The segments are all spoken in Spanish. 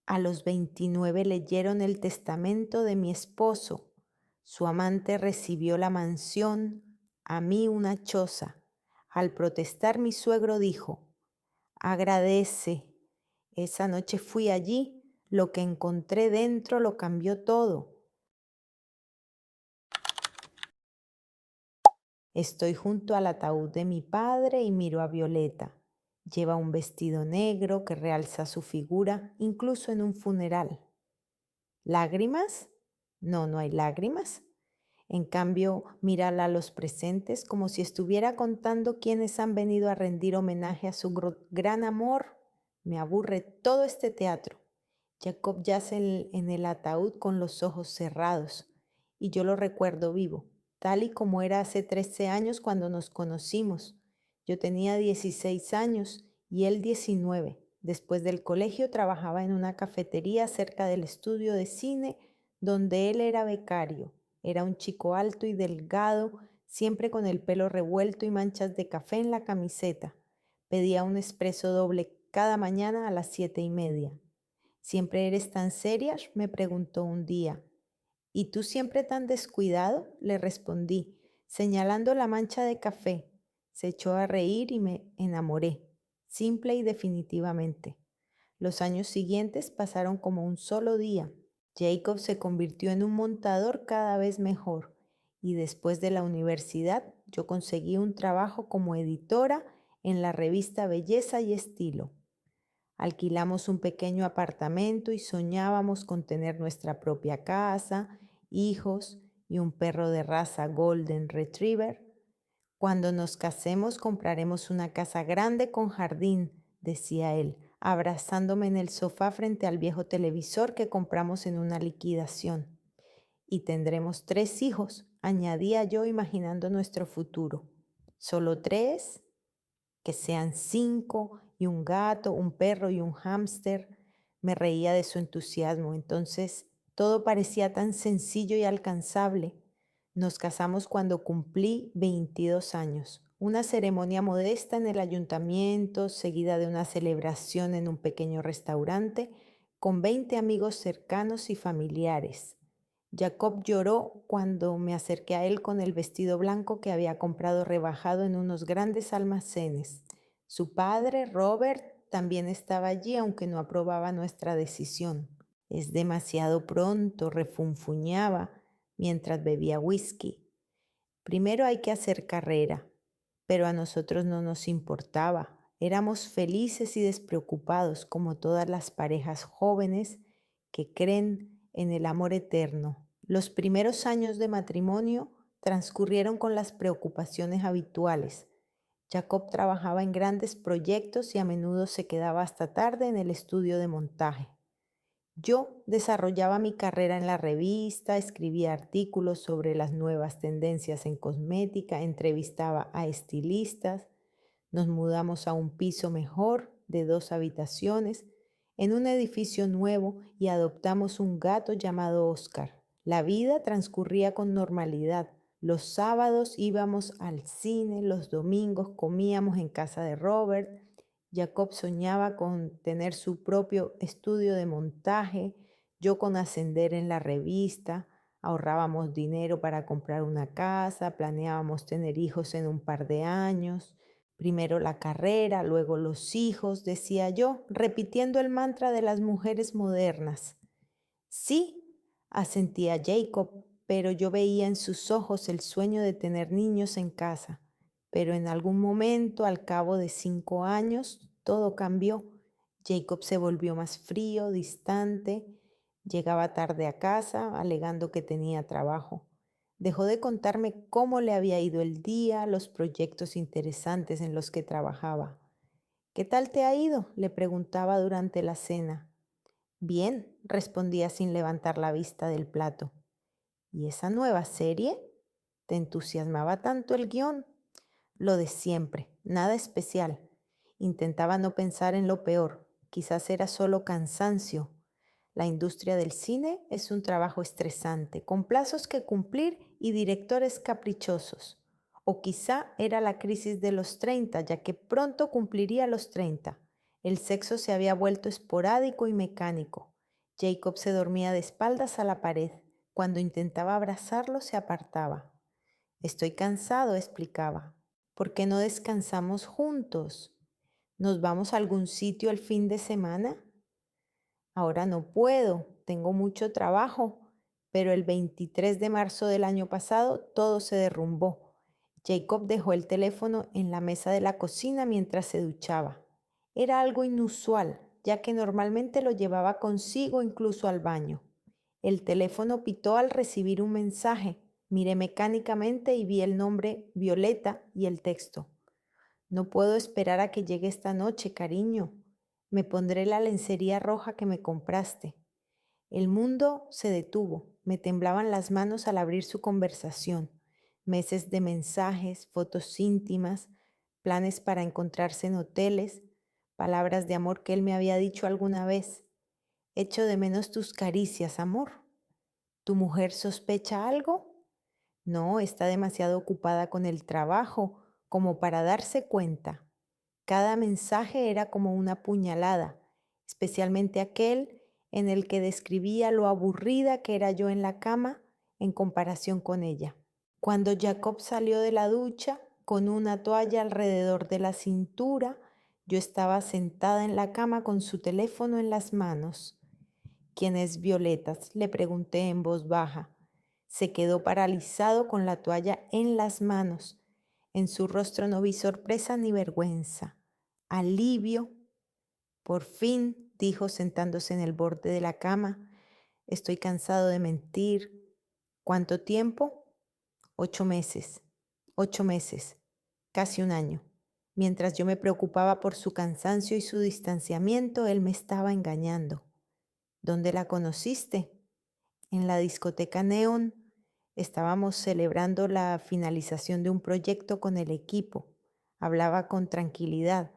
A los 29 leyeron el testamento de mi esposo. Su amante recibió la mansión, a mí una choza. Al protestar mi suegro dijo, agradece. Esa noche fui allí, lo que encontré dentro lo cambió todo. Estoy junto al ataúd de mi padre y miro a Violeta. Lleva un vestido negro que realza su figura incluso en un funeral. ¿Lágrimas? No, no hay lágrimas. En cambio, mírala a los presentes como si estuviera contando quiénes han venido a rendir homenaje a su gran amor. Me aburre todo este teatro. Jacob yace en el ataúd con los ojos cerrados y yo lo recuerdo vivo, tal y como era hace 13 años cuando nos conocimos. Yo tenía 16 años y él 19. Después del colegio trabajaba en una cafetería cerca del estudio de cine donde él era becario. Era un chico alto y delgado, siempre con el pelo revuelto y manchas de café en la camiseta. Pedía un espresso doble cada mañana a las 7:30. ¿Siempre eres tan seria?, me preguntó un día. ¿Y tú siempre tan descuidado?, le respondí, señalando la mancha de café. Se echó a reír y me enamoré, simple y definitivamente. Los años siguientes pasaron como un solo día. Jacob se convirtió en un montador cada vez mejor y después de la universidad yo conseguí un trabajo como editora en la revista Belleza y Estilo. Alquilamos un pequeño apartamento y soñábamos con tener nuestra propia casa, hijos y un perro de raza Golden Retriever. Cuando nos casemos compraremos una casa grande con jardín, decía él, abrazándome en el sofá frente al viejo televisor que compramos en una liquidación. Y tendremos 3 hijos, añadía yo imaginando nuestro futuro. ¿Solo 3? Que sean 5 y un gato, un perro y un hámster. Me reía de su entusiasmo. Entonces todo parecía tan sencillo y alcanzable. Nos casamos cuando cumplí 22 años. Una ceremonia modesta en el ayuntamiento, seguida de una celebración en un pequeño restaurante, con 20 amigos cercanos y familiares. Jacob lloró cuando me acerqué a él con el vestido blanco que había comprado rebajado en unos grandes almacenes. Su padre, Robert, también estaba allí, aunque no aprobaba nuestra decisión. Es demasiado pronto, refunfuñaba mientras bebía whisky. Primero hay que hacer carrera, pero a nosotros no nos importaba. Éramos felices y despreocupados como todas las parejas jóvenes que creen en el amor eterno. Los primeros años de matrimonio transcurrieron con las preocupaciones habituales. Jacob trabajaba en grandes proyectos y a menudo se quedaba hasta tarde en el estudio de montaje. Yo desarrollaba mi carrera en la revista, escribía artículos sobre las nuevas tendencias en cosmética, entrevistaba a estilistas, nos mudamos a un piso mejor de 2 habitaciones en un edificio nuevo y adoptamos un gato llamado Oscar. La vida transcurría con normalidad. Los sábados íbamos al cine, los domingos comíamos en casa de Robert. Jacob soñaba con tener su propio estudio de montaje, yo con ascender en la revista, ahorrábamos dinero para comprar una casa, planeábamos tener hijos en un par de años, primero la carrera, luego los hijos, decía yo, repitiendo el mantra de las mujeres modernas. Sí, asentía Jacob, pero yo veía en sus ojos el sueño de tener niños en casa. Pero en algún momento, al cabo de 5 años, todo cambió. Jacob se volvió más frío, distante, llegaba tarde a casa, alegando que tenía trabajo. Dejó de contarme cómo le había ido el día, los proyectos interesantes en los que trabajaba. ¿Qué tal te ha ido?, le preguntaba durante la cena. Bien, respondía sin levantar la vista del plato. ¿Y esa nueva serie? ¿Te entusiasmaba tanto el guión? Lo de siempre, nada especial. Intentaba no pensar en lo peor. Quizás era solo cansancio. La industria del cine es un trabajo estresante, con plazos que cumplir y directores caprichosos. O quizá era la crisis de los 30, ya que pronto cumpliría los 30. El sexo se había vuelto esporádico y mecánico. Jacob se dormía de espaldas a la pared. Cuando intentaba abrazarlo, se apartaba. Estoy cansado, explicaba. ¿Por qué no descansamos juntos? ¿Nos vamos a algún sitio el fin de semana? Ahora no puedo, tengo mucho trabajo, pero el 23 de marzo del año pasado todo se derrumbó. Jacob dejó el teléfono en la mesa de la cocina mientras se duchaba. Era algo inusual, ya que normalmente lo llevaba consigo incluso al baño. El teléfono pitó al recibir un mensaje. Miré mecánicamente y vi el nombre Violeta y el texto. No puedo esperar a que llegue esta noche, cariño. Me pondré la lencería roja que me compraste. El mundo se detuvo. Me temblaban las manos al abrir su conversación. Meses de mensajes, fotos íntimas, planes para encontrarse en hoteles, palabras de amor que él me había dicho alguna vez. Echo de menos tus caricias, amor. ¿Tu mujer sospecha algo? No, está demasiado ocupada con el trabajo como para darse cuenta. Cada mensaje era como una puñalada, especialmente aquel en el que describía lo aburrida que era yo en la cama en comparación con ella. Cuando Jacob salió de la ducha con una toalla alrededor de la cintura, yo estaba sentada en la cama con su teléfono en las manos. ¿Quién es Violeta?, le pregunté en voz baja. Se quedó paralizado con la toalla en las manos. En su rostro no vi sorpresa ni vergüenza. Alivio. Por fin, dijo sentándose en el borde de la cama. Estoy cansado de mentir. ¿Cuánto tiempo? 8 meses. 8 meses. Casi un año. Mientras yo me preocupaba por su cansancio y su distanciamiento, él me estaba engañando. ¿Dónde la conociste? En la discoteca Neon. Estábamos celebrando la finalización de un proyecto con el equipo. Hablaba con tranquilidad,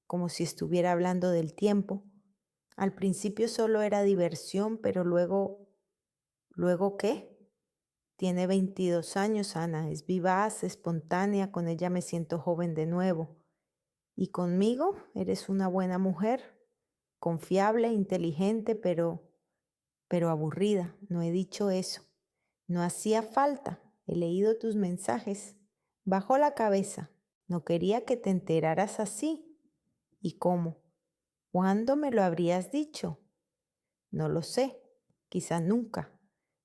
como si estuviera hablando del tiempo. Al principio solo era diversión, pero luego... ¿Luego qué? Tiene 22 años, Ana. Es vivaz, espontánea. Con ella me siento joven de nuevo. ¿Y conmigo? Eres una buena mujer, confiable, inteligente, pero aburrida. No he dicho eso. No hacía falta. He leído tus mensajes. Bajó la cabeza. No quería que te enteraras así. ¿Y cómo? ¿Cuándo me lo habrías dicho? No lo sé. Quizá nunca.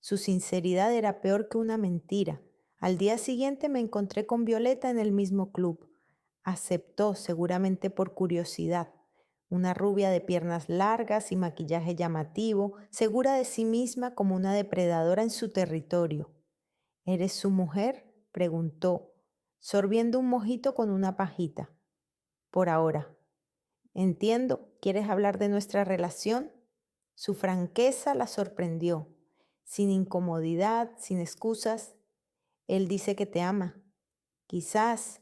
Su sinceridad era peor que una mentira. Al día siguiente me encontré con Violeta en el mismo club. Aceptó, seguramente por curiosidad. Una rubia de piernas largas y maquillaje llamativo, segura de sí misma como una depredadora en su territorio. ¿Eres su mujer?, preguntó, sorbiendo un mojito con una pajita. Por ahora. Entiendo, ¿quieres hablar de nuestra relación? Su franqueza la sorprendió, sin incomodidad, sin excusas. Él dice que te ama. Quizás,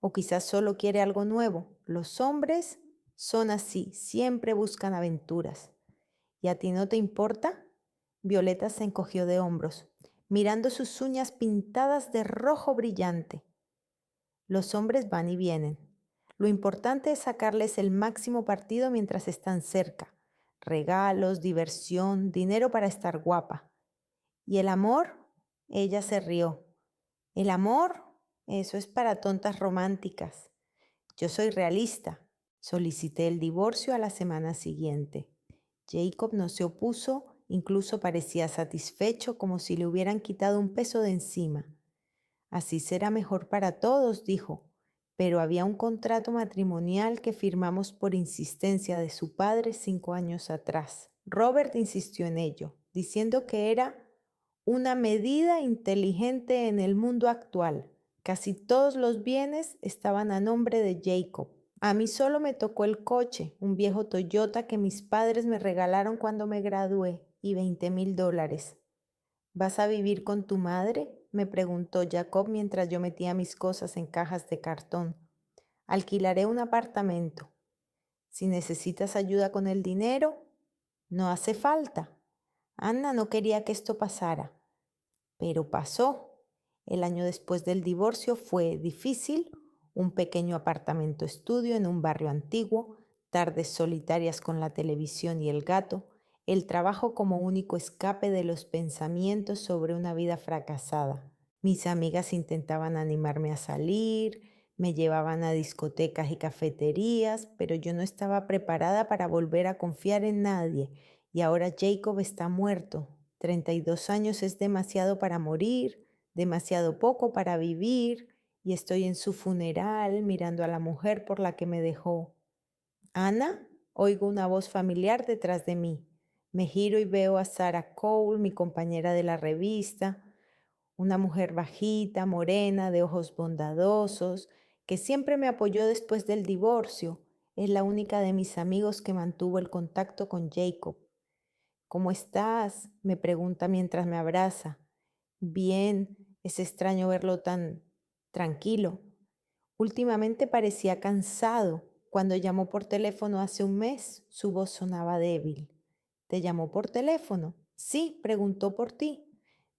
o quizás solo quiere algo nuevo. Los hombres son así, siempre buscan aventuras. ¿Y a ti no te importa? Violeta se encogió de hombros, mirando sus uñas pintadas de rojo brillante. Los hombres van y vienen. Lo importante es sacarles el máximo partido mientras están cerca. Regalos, diversión, dinero para estar guapa. ¿Y el amor? Ella se rió. ¿El amor? Eso es para tontas románticas. Yo soy realista. Solicité el divorcio a la semana siguiente. Jacob no se opuso, incluso parecía satisfecho, como si le hubieran quitado un peso de encima. Así será mejor para todos, dijo, pero había un contrato matrimonial que firmamos por insistencia de su padre 5 años atrás. Robert insistió en ello, diciendo que era una medida inteligente en el mundo actual. Casi todos los bienes estaban a nombre de Jacob. A mí solo me tocó el coche, un viejo Toyota que mis padres me regalaron cuando me gradué, y $20,000. ¿Vas a vivir con tu madre?, me preguntó Jacob mientras yo metía mis cosas en cajas de cartón. Alquilaré un apartamento. Si necesitas ayuda con el dinero, no hace falta. Anna no quería que esto pasara, pero pasó. El año después del divorcio fue difícil, un pequeño apartamento estudio en un barrio antiguo, tardes solitarias con la televisión y el gato, el trabajo como único escape de los pensamientos sobre una vida fracasada. Mis amigas intentaban animarme a salir, me llevaban a discotecas y cafeterías, pero yo no estaba preparada para volver a confiar en nadie. Y ahora Jacob está muerto. 32 años es demasiado para morir, demasiado poco para vivir, y estoy en su funeral mirando a la mujer por la que me dejó. Ana, oigo una voz familiar detrás de mí. Me giro y veo a Sarah Cole, mi compañera de la revista, una mujer bajita, morena, de ojos bondadosos, que siempre me apoyó después del divorcio. Es la única de mis amigos que mantuvo el contacto con Jacob. ¿Cómo estás?, me pregunta mientras me abraza. Bien, es extraño verlo tan tranquilo. Últimamente parecía cansado. Cuando llamó por teléfono hace un mes, su voz sonaba débil. ¿Te llamó por teléfono? Sí, preguntó por ti.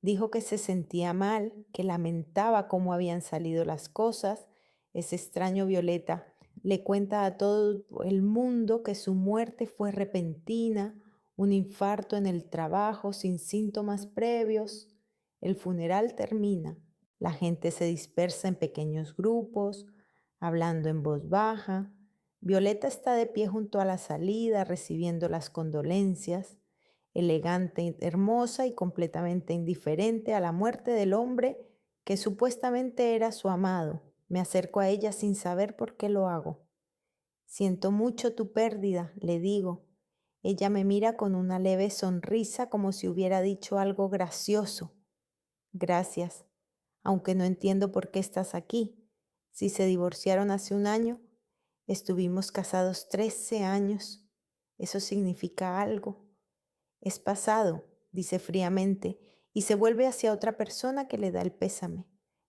Dijo que se sentía mal, que lamentaba cómo habían salido las cosas. Es extraño, Violeta. Le cuenta a todo el mundo que su muerte fue repentina, un infarto en el trabajo sin síntomas previos. El funeral termina. La gente se dispersa en pequeños grupos, hablando en voz baja. Violeta está de pie junto a la salida, recibiendo las condolencias, elegante, hermosa y completamente indiferente a la muerte del hombre que supuestamente era su amado. Me acerco a ella sin saber por qué lo hago. Siento mucho tu pérdida, le digo. Ella me mira con una leve sonrisa como si hubiera dicho algo gracioso. Gracias, aunque no entiendo por qué estás aquí. Si se divorciaron hace un año, estuvimos casados 13 años. Eso significa algo. Es pasado, dice fríamente, y se vuelve hacia otra persona que le da el pésame.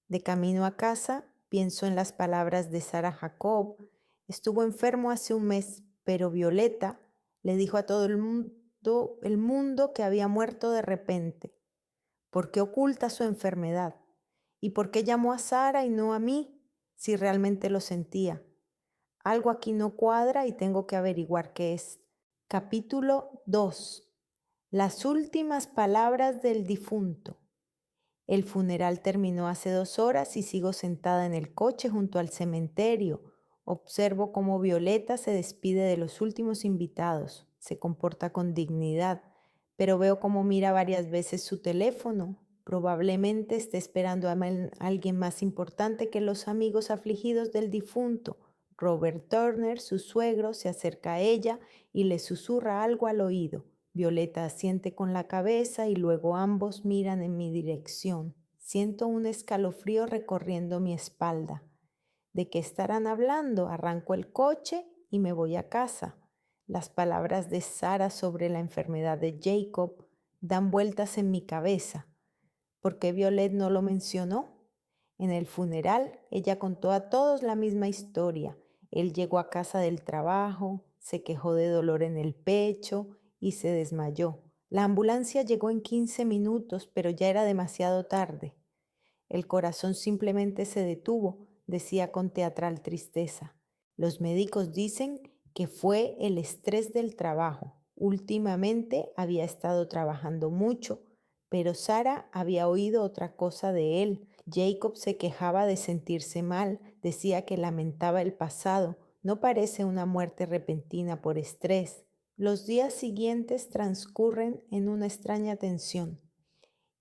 De camino a casa, pienso en las palabras de Sarah Jacob. Estuvo enfermo hace un mes, pero Violeta le dijo a todo el mundo que había muerto de repente. ¿Por qué oculta su enfermedad? ¿Y por qué llamó a Sara y no a mí si realmente lo sentía? Algo aquí no cuadra y tengo que averiguar qué es. Capítulo 2. Las últimas palabras del difunto. El funeral terminó hace 2 horas y sigo sentada en el coche junto al cementerio. Observo cómo Violeta se despide de los últimos invitados. Se comporta con dignidad, pero veo cómo mira varias veces su teléfono. Probablemente esté esperando a alguien más importante que los amigos afligidos del difunto. Robert Turner, su suegro, se acerca a ella y le susurra algo al oído. Violeta asiente con la cabeza y luego ambos miran en mi dirección. Siento un escalofrío recorriendo mi espalda. ¿De qué estarán hablando? Arranco el coche y me voy a casa. Las palabras de Sara sobre la enfermedad de Jacob dan vueltas en mi cabeza. ¿Por qué Violet no lo mencionó? En el funeral, ella contó a todos la misma historia. Él llegó a casa del trabajo, se quejó de dolor en el pecho y se desmayó. La ambulancia llegó en 15 minutos, pero ya era demasiado tarde. El corazón simplemente se detuvo, decía con teatral tristeza. Los médicos dicen que fue el estrés del trabajo. Últimamente había estado trabajando mucho, pero Sara había oído otra cosa de él. Jacob se quejaba de sentirse mal, decía que lamentaba el pasado. No parece una muerte repentina por estrés. Los días siguientes transcurren en una extraña tensión.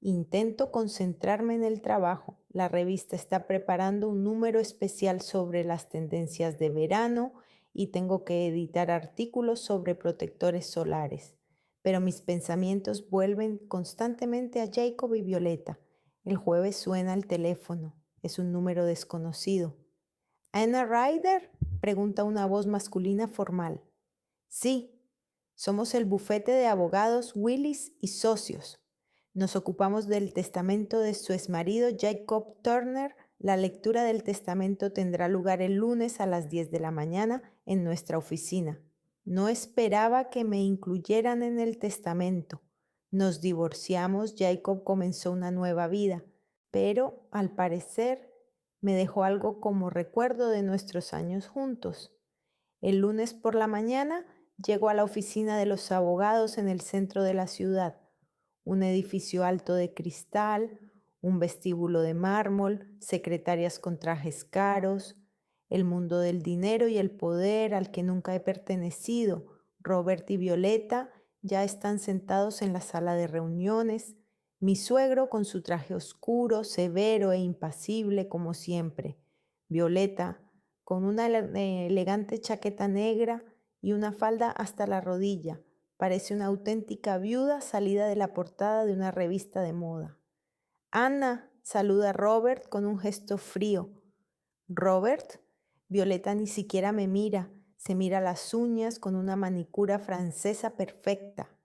Intento concentrarme en el trabajo. La revista está preparando un número especial sobre las tendencias de verano y tengo que editar artículos sobre protectores solares. Pero mis pensamientos vuelven constantemente a Jacob y Violeta. El jueves suena el teléfono. Es un número desconocido. ¿Anna Ryder?, pregunta una voz masculina formal. Sí, somos el bufete de abogados Willis y Socios. Nos ocupamos del testamento de su exmarido Jacob Turner. La lectura del testamento tendrá lugar el lunes a las 10 de la mañana en nuestra oficina. No esperaba que me incluyeran en el testamento. Nos divorciamos, Jacob comenzó una nueva vida, pero al parecer me dejó algo como recuerdo de nuestros años juntos. El lunes por la mañana Llego a la oficina de los abogados en el centro de la ciudad, un edificio alto de cristal, un vestíbulo de mármol, secretarias con trajes caros, el mundo del dinero y el poder al que nunca he pertenecido. Robert y Violeta ya están sentados en la sala de reuniones, mi suegro con su traje oscuro, severo e impasible como siempre. Violeta con una elegante chaqueta negra y una falda hasta la rodilla. Parece una auténtica viuda salida de la portada de una revista de moda. Anna, saluda a Robert con un gesto frío. Robert, Violeta ni siquiera me mira, se mira las uñas con una manicura francesa perfecta.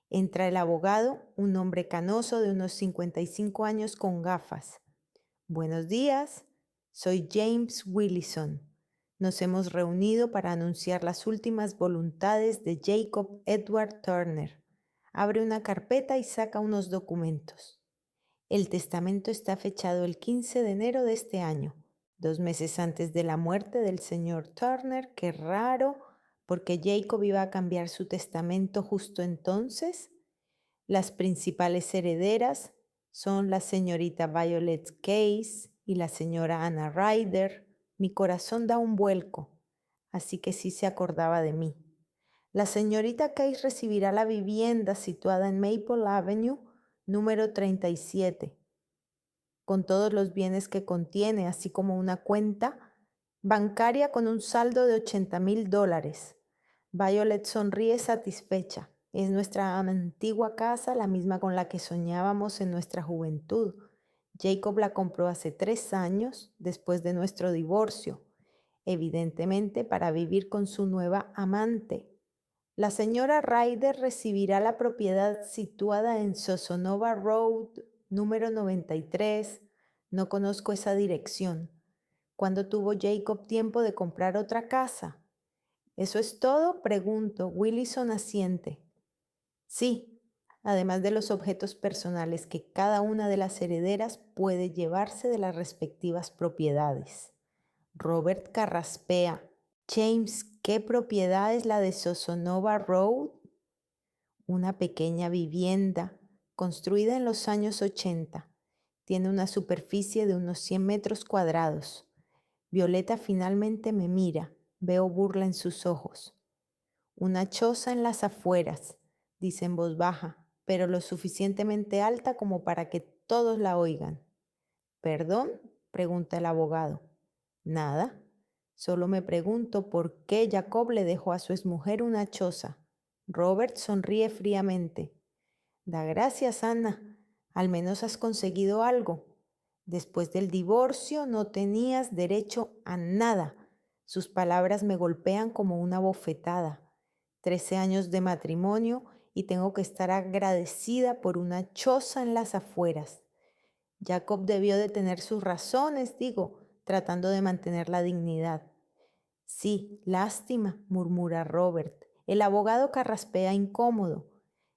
Entra el abogado, un hombre canoso de unos 55 años con gafas. Buenos días, soy James Willison. Nos hemos reunido para anunciar las últimas voluntades de Jacob Edward Turner. Abre una carpeta y saca unos documentos. El testamento está fechado el 15 de enero de este año, 2 meses antes de la muerte del señor Turner. Qué raro, porque Jacob iba a cambiar su testamento justo entonces. Las principales herederas son la señorita Violet Case y la señora Anna Ryder. Mi corazón da un vuelco, así que sí se acordaba de mí. La señorita Case recibirá la vivienda situada en Maple Avenue, número 37, con todos los bienes que contiene, así como una cuenta bancaria con un saldo de $80,000. Violet sonríe satisfecha. Es nuestra antigua casa, la misma con la que soñábamos en nuestra juventud. Jacob la compró hace 3 años, después de nuestro divorcio, evidentemente para vivir con su nueva amante. La señora Ryder recibirá la propiedad situada en Sosonova Road, número 93. No conozco esa dirección. ¿Cuándo tuvo Jacob tiempo de comprar otra casa? ¿Eso es todo?, pregunto. Willison asiente. Sí, además de los objetos personales que cada una de las herederas puede llevarse de las respectivas propiedades. Robert carraspea. James, ¿qué propiedad es la de Sosonova Road? Una pequeña vivienda construida en los años 80. Tiene una superficie de unos 100 metros cuadrados. Violeta finalmente me mira. Veo burla en sus ojos. Una choza en las afueras, dice en voz baja, pero lo suficientemente alta como para que todos la oigan. ¿Perdón?, pregunta el abogado. Nada, solo me pregunto por qué Jacob le dejó a su exmujer una choza. Robert sonríe fríamente. Da gracias, Anna, al menos has conseguido algo. Después del divorcio no tenías derecho a nada. Sus palabras me golpean como una bofetada. 13 años de matrimonio y tengo que estar agradecida por una choza en las afueras. Jacob debió de tener sus razones, digo, tratando de mantener la dignidad. Sí, lástima, murmura Robert. El abogado carraspea incómodo.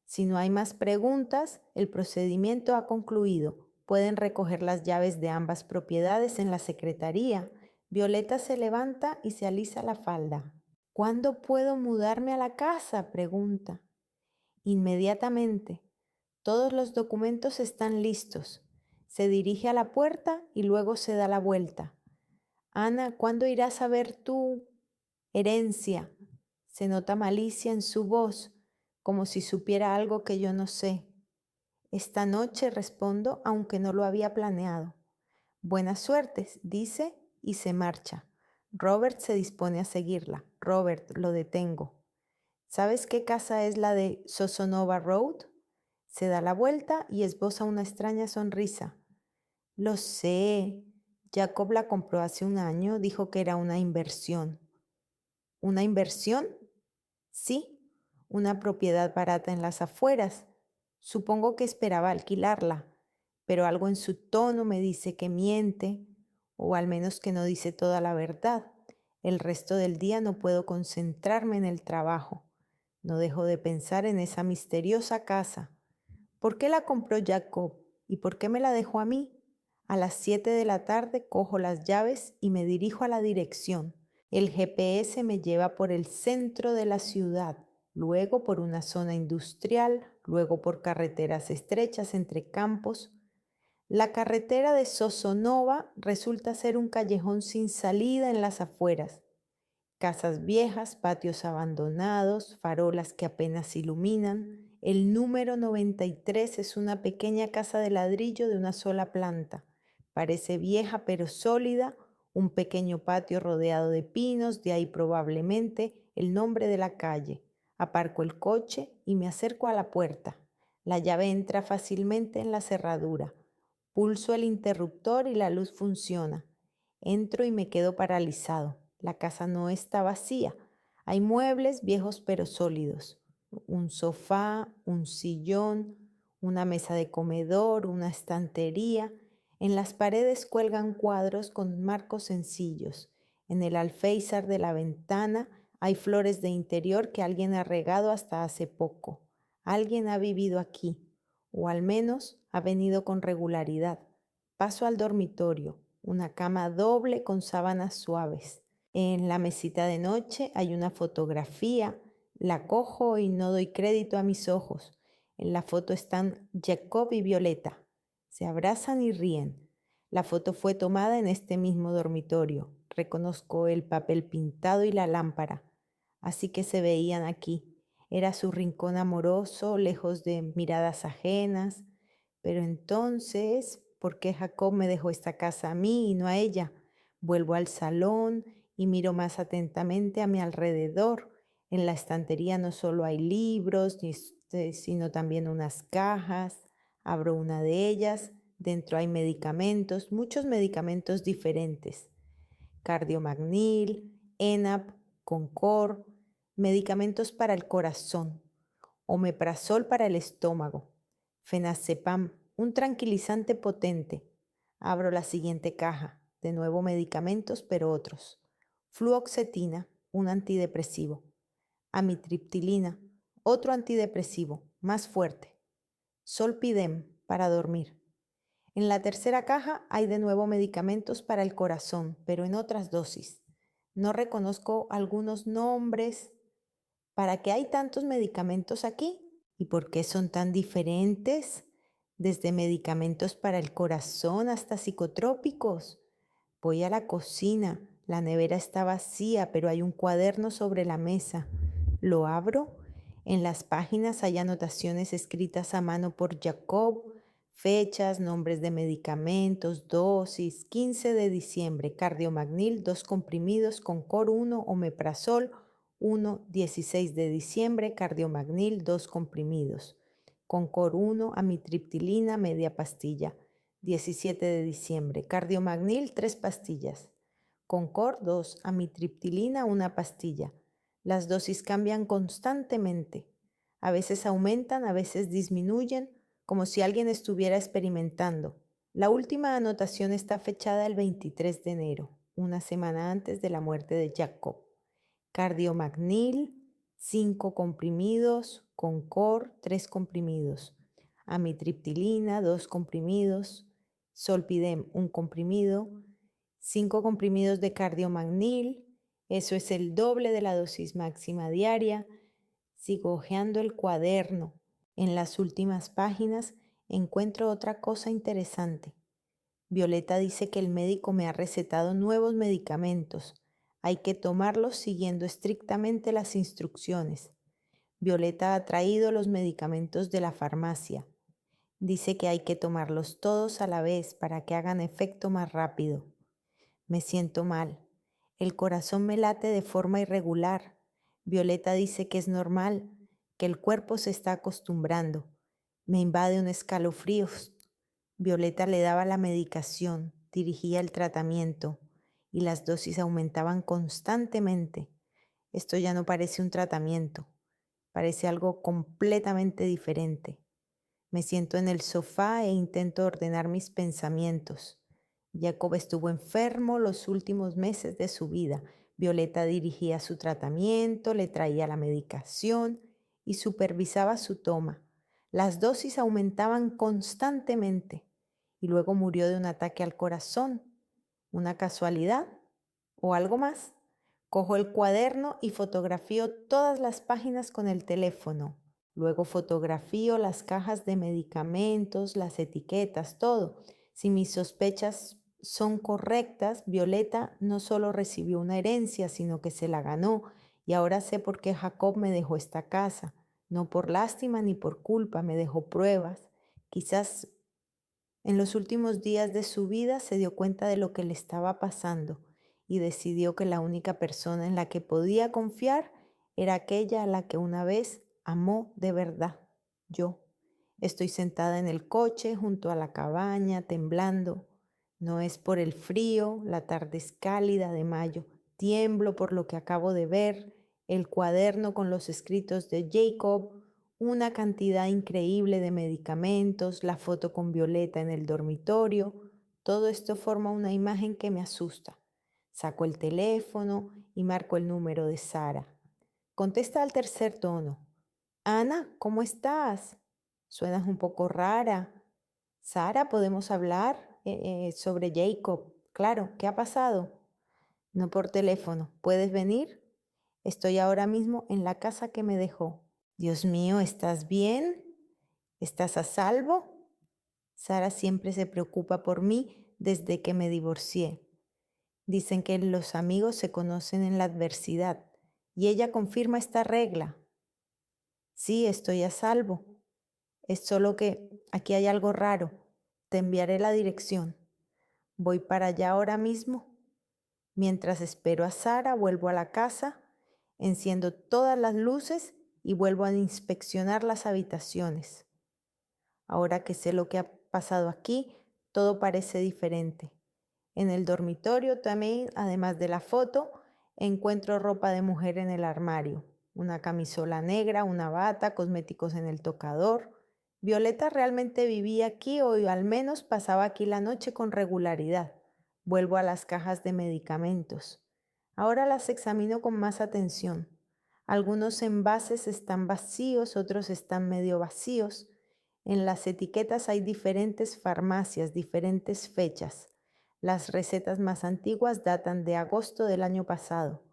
Si no hay más preguntas, el procedimiento ha concluido. Pueden recoger las llaves de ambas propiedades en la secretaría. Violeta se levanta y se alisa la falda. ¿Cuándo puedo mudarme a la casa?, pregunta. Inmediatamente. Todos los documentos están listos. Se dirige a la puerta y luego se da la vuelta. Ana, ¿cuándo irás a ver tu herencia? Se nota malicia en su voz, como si supiera algo que yo no sé. Esta noche, respondo, aunque no lo había planeado. Buenas suertes, dice y se marcha. Robert se dispone a seguirla. Robert, lo detengo. ¿Sabes qué casa es la de Sosonova Road? Se da la vuelta y esboza una extraña sonrisa. Lo sé. Jacob la compró hace un año, dijo que era una inversión. ¿Una inversión? Sí, una propiedad barata en las afueras. Supongo que esperaba alquilarla, pero algo en su tono me dice que miente, o al menos que no dice toda la verdad. El resto del día no puedo concentrarme en el trabajo. No dejo de pensar en esa misteriosa casa. ¿Por qué la compró Jacob y por qué me la dejó a mí? A las 7 de la tarde cojo las llaves y me dirijo a la dirección. El GPS me lleva por el centro de la ciudad. luego por una zona industrial, luego por carreteras estrechas entre campos. La carretera de Sosonova resulta ser un callejón sin salida en las afueras. Casas viejas, patios abandonados, farolas que apenas iluminan. El número 93 es una pequeña casa de ladrillo de una sola planta. Parece vieja pero sólida, un pequeño patio rodeado de pinos, de ahí probablemente el nombre de la calle. Aparco el coche y me acerco a la puerta. La llave entra fácilmente en la cerradura. Pulso el interruptor y la luz funciona. Entro y me quedo paralizado. La casa no está vacía. Hay muebles viejos pero sólidos. Un sofá, un sillón, una mesa de comedor, una estantería. En las paredes cuelgan cuadros con marcos sencillos. En el alféizar de la ventana hay flores de interior que alguien ha regado hasta hace poco. Alguien ha vivido aquí, o al menos ha venido con regularidad. Paso al dormitorio, una cama doble con sábanas suaves. En la mesita de noche hay una fotografía. La cojo y no doy crédito a mis ojos. En la foto están Jacob y Violeta. Se abrazan y ríen. La foto fue tomada en este mismo dormitorio. Reconozco el papel pintado y la lámpara. Así que se veían aquí. Era su rincón amoroso, lejos de miradas ajenas. Pero entonces, ¿por qué Jacob me dejó esta casa a mí y no a ella? Vuelvo al salón y miro más atentamente a mi alrededor. En la estantería no solo hay libros, sino también unas cajas. Abro una de ellas. Dentro hay medicamentos, muchos medicamentos diferentes. Cardiomagnil, ENAP, Concor, medicamentos para el corazón, omeprazol para el estómago, Fenazepam, un tranquilizante potente. Abro la siguiente caja, de nuevo medicamentos, pero otros. Fluoxetina, un antidepresivo. Amitriptilina, otro antidepresivo, más fuerte. Solpidem, para dormir. En la tercera caja hay de nuevo medicamentos para el corazón, pero en otras dosis. No reconozco algunos nombres. ¿Para qué hay tantos medicamentos aquí? ¿Y por qué son tan diferentes? Desde medicamentos para el corazón hasta psicotrópicos. Voy a la cocina. La nevera está vacía, pero hay un cuaderno sobre la mesa. Lo abro. En las páginas hay anotaciones escritas a mano por Jacob, fechas, nombres de medicamentos, dosis. 15 de diciembre, Cardiomagnil, 2 comprimidos, Concor 1, Omeprazol 1, 16 de diciembre, Cardiomagnil, 2 comprimidos. Concor 1, amitriptilina, media pastilla. 17 de diciembre, Cardiomagnil, 3 pastillas. Concor 2, amitriptilina, 1 pastilla. Las dosis cambian constantemente. A veces aumentan, a veces disminuyen, como si alguien estuviera experimentando. La última anotación está fechada el 23 de enero, una semana antes de la muerte de Jacob. Cardiomagnil, 5 comprimidos, Concor, 3 comprimidos, amitriptilina, 2 comprimidos, Solpidem, 1 comprimido, 5 comprimidos de Cardiomagnil, eso es el doble de la dosis máxima diaria. Sigo hojeando el cuaderno. En las últimas páginas encuentro otra cosa interesante. Violeta dice que el médico me ha recetado nuevos medicamentos. Hay que tomarlos siguiendo estrictamente las instrucciones. Violeta ha traído los medicamentos de la farmacia. Dice que hay que tomarlos todos a la vez para que hagan efecto más rápido. Me siento mal. El corazón me late de forma irregular. Violeta dice que es normal, que el cuerpo se está acostumbrando. Me invade un escalofrío. Violeta le daba la medicación, dirigía el tratamiento y las dosis aumentaban constantemente. Esto ya no parece un tratamiento, parece algo completamente diferente. Me siento en el sofá e intento ordenar mis pensamientos. Jacob estuvo enfermo los últimos meses de su vida. Violeta dirigía su tratamiento, le traía la medicación y supervisaba su toma. Las dosis aumentaban constantemente y luego murió de un ataque al corazón. ¿Una casualidad o algo más? Cojo el cuaderno y fotografío todas las páginas con el teléfono. Luego fotografío las cajas de medicamentos, las etiquetas, todo. Si mis sospechas son correctas, Violeta no solo recibió una herencia, sino que se la ganó. Y ahora sé por qué Jacob me dejó esta casa. No por lástima ni por culpa, me dejó pruebas. Quizás en los últimos días de su vida se dio cuenta de lo que le estaba pasando y decidió que la única persona en la que podía confiar era aquella a la que una vez amó de verdad, yo. Estoy sentada en el coche junto a la cabaña, temblando. No es por el frío, la tarde es cálida de mayo. Tiemblo por lo que acabo de ver, el cuaderno con los escritos de Jacob, una cantidad increíble de medicamentos, la foto con Violeta en el dormitorio. Todo esto forma una imagen que me asusta. Saco el teléfono y marco el número de Sara. Contesta al tercer tono. Ana, ¿cómo estás? Suenas un poco rara. Sara, ¿podemos hablar sobre Jacob? Claro, ¿qué ha pasado? No por teléfono. ¿Puedes venir? Estoy ahora mismo en la casa que me dejó. Dios mío, ¿estás bien? ¿Estás a salvo? Sara siempre se preocupa por mí desde que me divorcié. Dicen que los amigos se conocen en la adversidad y ella confirma esta regla. Sí, estoy a salvo. Es solo que aquí hay algo raro. Te enviaré la dirección. Voy para allá ahora mismo. Mientras espero a Sara, vuelvo a la casa, enciendo todas las luces y vuelvo a inspeccionar las habitaciones. Ahora que sé lo que ha pasado aquí, todo parece diferente. En el dormitorio también, además de la foto, encuentro ropa de mujer en el armario. Una camisola negra, una bata, cosméticos en el tocador. Violeta realmente vivía aquí o al menos pasaba aquí la noche con regularidad. Vuelvo a las cajas de medicamentos. Ahora las examino con más atención. Algunos envases están vacíos, otros están medio vacíos. En las etiquetas hay diferentes farmacias, diferentes fechas. Las recetas más antiguas datan de agosto del año pasado,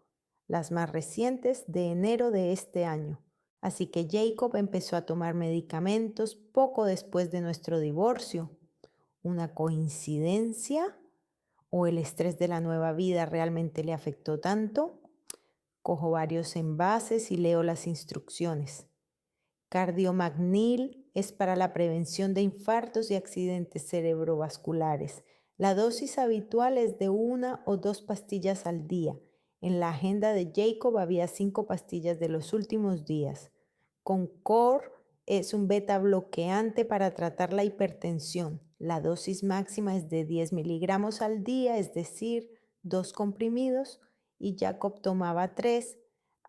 las más recientes de enero de este año. Así que Jacob empezó a tomar medicamentos poco después de nuestro divorcio. ¿Una coincidencia? ¿O el estrés de la nueva vida realmente le afectó tanto? Cojo varios envases y leo las instrucciones. Cardiomagnil es para la prevención de infartos y accidentes cerebrovasculares. La dosis habitual es de 1 o 2 pastillas al día. En la agenda de Jacob había 5 pastillas de los últimos días. Concor es un beta bloqueante para tratar la hipertensión. La dosis máxima es de 10 miligramos al día, es decir, 2 comprimidos, y Jacob tomaba 3.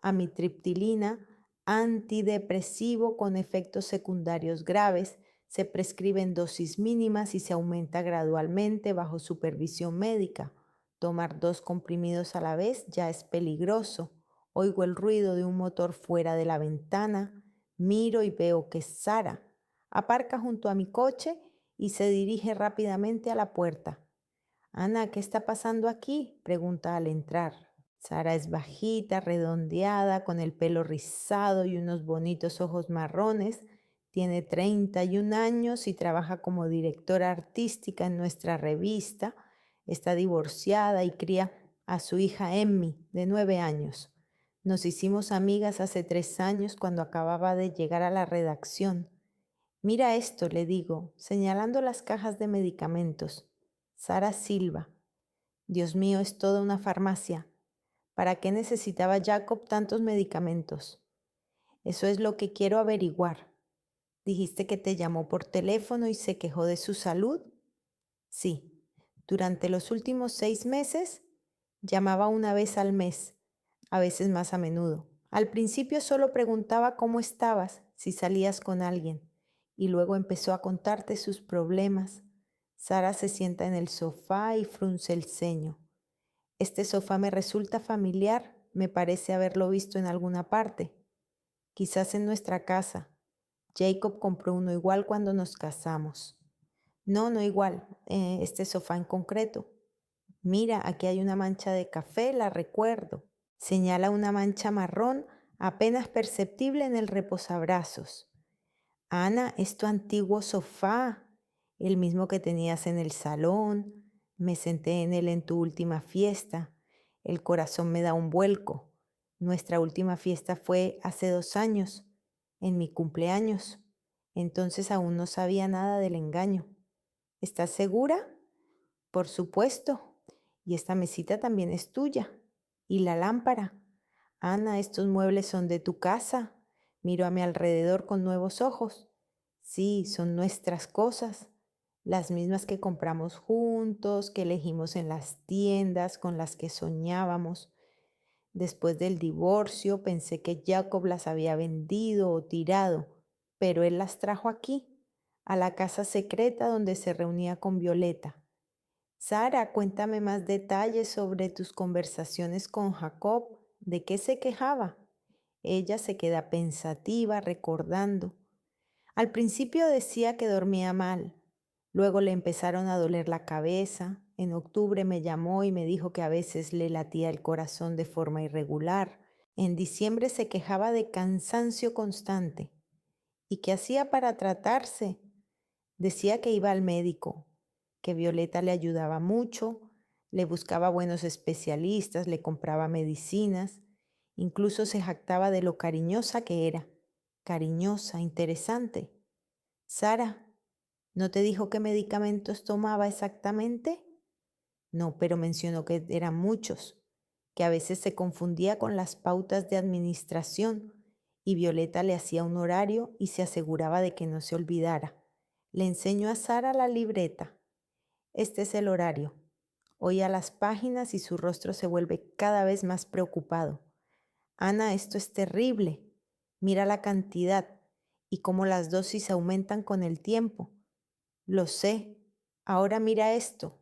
Amitriptilina, antidepresivo con efectos secundarios graves, se prescribe en dosis mínimas y se aumenta gradualmente bajo supervisión médica. Tomar 2 comprimidos a la vez ya es peligroso. Oigo el ruido de un motor fuera de la ventana, miro y veo que es Sara. Aparca junto a mi coche y se dirige rápidamente a la puerta. Ana, ¿qué está pasando aquí?, pregunta al entrar. Sara es bajita, redondeada, con el pelo rizado y unos bonitos ojos marrones. Tiene 31 años y trabaja como directora artística en nuestra revista. Está divorciada y cría a su hija Emmy, de 9 años. Nos hicimos amigas hace 3 años cuando acababa de llegar a la redacción. Mira esto, le digo, señalando las cajas de medicamentos. Sara Silva. Dios mío, es toda una farmacia. ¿Para qué necesitaba Jacob tantos medicamentos? Eso es lo que quiero averiguar. ¿Dijiste que te llamó por teléfono y se quejó de su salud? Sí. Durante los últimos 6 meses, llamaba una vez al mes, a veces más a menudo. Al principio solo preguntaba cómo estabas, si salías con alguien, y luego empezó a contarte sus problemas. Sara se sienta en el sofá y frunce el ceño. Este sofá me resulta familiar, me parece haberlo visto en alguna parte, quizás en nuestra casa. Jacob compró uno igual cuando nos casamos. No, no igual, este sofá en concreto. Mira, aquí hay una mancha de café, la recuerdo. Señala una mancha marrón apenas perceptible en el reposabrazos. Ana, es tu antiguo sofá, el mismo que tenías en el salón. Me senté en él en tu última fiesta. El corazón me da un vuelco. Nuestra última fiesta fue hace 2 años, en mi cumpleaños. Entonces aún no sabía nada del engaño. ¿Estás segura? Por supuesto. Y esta mesita también es tuya. Y la lámpara. Ana, estos muebles son de tu casa. Miro a mi alrededor con nuevos ojos. Sí, son nuestras cosas, las mismas que compramos juntos, que elegimos en las tiendas, con las que soñábamos. Después del divorcio pensé que Jacob las había vendido o tirado, pero él las trajo aquí, a la casa secreta donde se reunía con Violeta. Sara, cuéntame más detalles sobre tus conversaciones con Jacob. ¿De qué se quejaba? Ella se queda pensativa, recordando. Al principio decía que dormía mal, luego le empezaron a doler la cabeza. En octubre me llamó y me dijo que a veces le latía el corazón de forma irregular. En diciembre se quejaba de cansancio constante. ¿Y qué hacía para tratarse? Decía que iba al médico, que Violeta le ayudaba mucho, le buscaba buenos especialistas, le compraba medicinas, incluso se jactaba de lo cariñosa que era. Cariñosa, interesante. Sara, ¿no te dijo qué medicamentos tomaba exactamente? No, pero mencionó que eran muchos, que a veces se confundía con las pautas de administración y Violeta le hacía un horario y se aseguraba de que no se olvidara. Le enseñó a Sara la libreta. Este es el horario. Oía las páginas y su rostro se vuelve cada vez más preocupado. Ana, esto es terrible. Mira la cantidad y cómo las dosis aumentan con el tiempo. Lo sé. Ahora mira esto.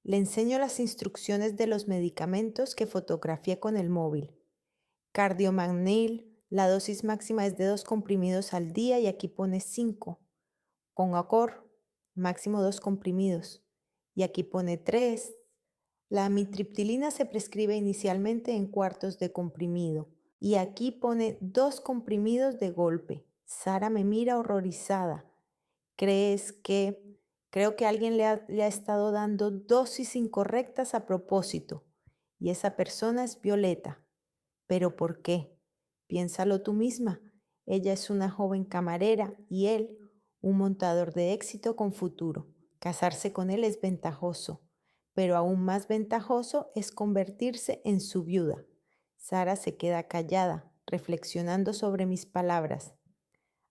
Le enseño las instrucciones de los medicamentos que fotografié con el móvil. Cardiomagnil, la dosis máxima es de 2 comprimidos al día y aquí pone 5. Con Acor, máximo 2 comprimidos. Y aquí pone 3. La amitriptilina se prescribe inicialmente en cuartos de comprimido. Y aquí pone 2 comprimidos de golpe. Sara me mira horrorizada. ¿Crees que Creo que alguien le ha estado dando dosis incorrectas a propósito? Y esa persona es Violeta. ¿Pero por qué? Piénsalo tú misma. Ella es una joven camarera y él, un montador de éxito con futuro. Casarse con él es ventajoso, pero aún más ventajoso es convertirse en su viuda. Sara se queda callada, reflexionando sobre mis palabras.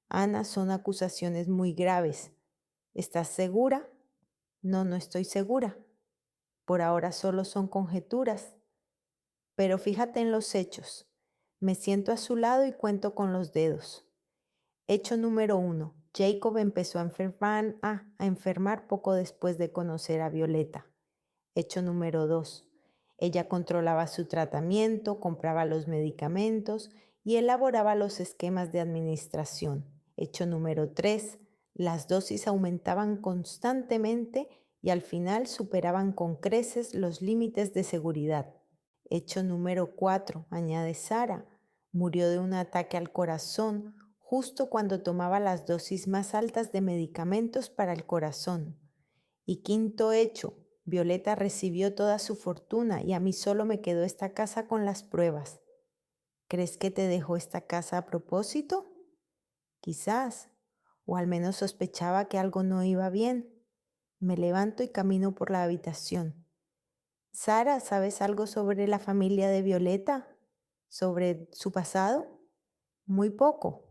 Ana, son acusaciones muy graves. ¿Estás segura? No, no estoy segura. Por ahora solo son conjeturas. Pero fíjate en los hechos. Me siento a su lado y cuento con los dedos. Hecho número 1. Jacob empezó a enfermar poco después de conocer a Violeta. Hecho número 2. Ella controlaba su tratamiento, compraba los medicamentos y elaboraba los esquemas de administración. Hecho número 3. Las dosis aumentaban constantemente y al final superaban con creces los límites de seguridad. Hecho número 4, añade Sara, murió de un ataque al corazón justo cuando tomaba las dosis más altas de medicamentos para el corazón. Y quinto hecho, Violeta recibió toda su fortuna y a mí solo me quedó esta casa con las pruebas. ¿Crees que te dejó esta casa a propósito? Quizás, o al menos sospechaba que algo no iba bien. Me levanto y camino por la habitación. Sara, ¿sabes algo sobre la familia de Violeta? ¿Sobre su pasado? Muy poco.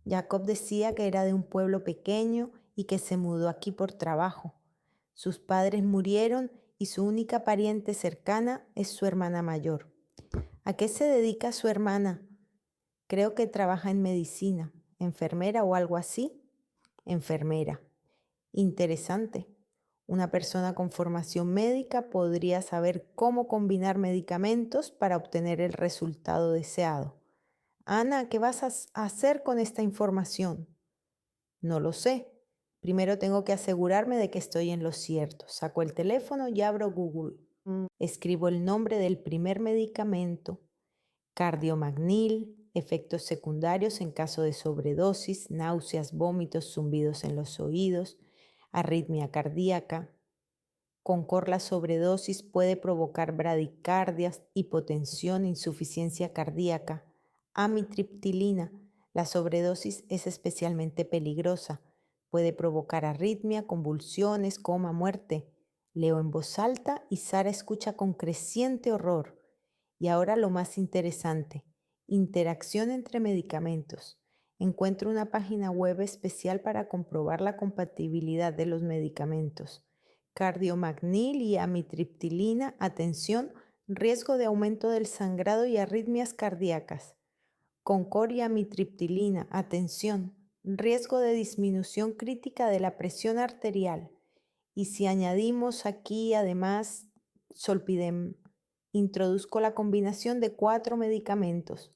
Jacob decía que era de un pueblo pequeño y que se mudó aquí por trabajo. Sus padres murieron y su única pariente cercana es su hermana mayor. ¿A qué se dedica su hermana? Creo que trabaja en medicina, enfermera o algo así. Enfermera. Interesante. Una persona con formación médica podría saber cómo combinar medicamentos para obtener el resultado deseado. Ana, ¿qué vas a hacer con esta información? No lo sé. Primero tengo que asegurarme de que estoy en lo cierto. Saco el teléfono y abro Google. Escribo el nombre del primer medicamento. Cardiomagnil, efectos secundarios en caso de sobredosis, náuseas, vómitos, zumbidos en los oídos, arritmia cardíaca. Concor, la sobredosis puede provocar bradicardias, hipotensión, insuficiencia cardíaca. Amitriptilina, la sobredosis es especialmente peligrosa. Puede provocar arritmia, convulsiones, coma, muerte. Leo en voz alta y Sara escucha con creciente horror. Y ahora lo más interesante, interacción entre medicamentos. Encuentro una página web especial para comprobar la compatibilidad de los medicamentos. Cardiomagnil y amitriptilina, atención, riesgo de aumento del sangrado y arritmias cardíacas. Concor y amitriptilina, atención, riesgo de disminución crítica de la presión arterial. Y si añadimos aquí además Zolpidem, introduzco la combinación de 4 medicamentos.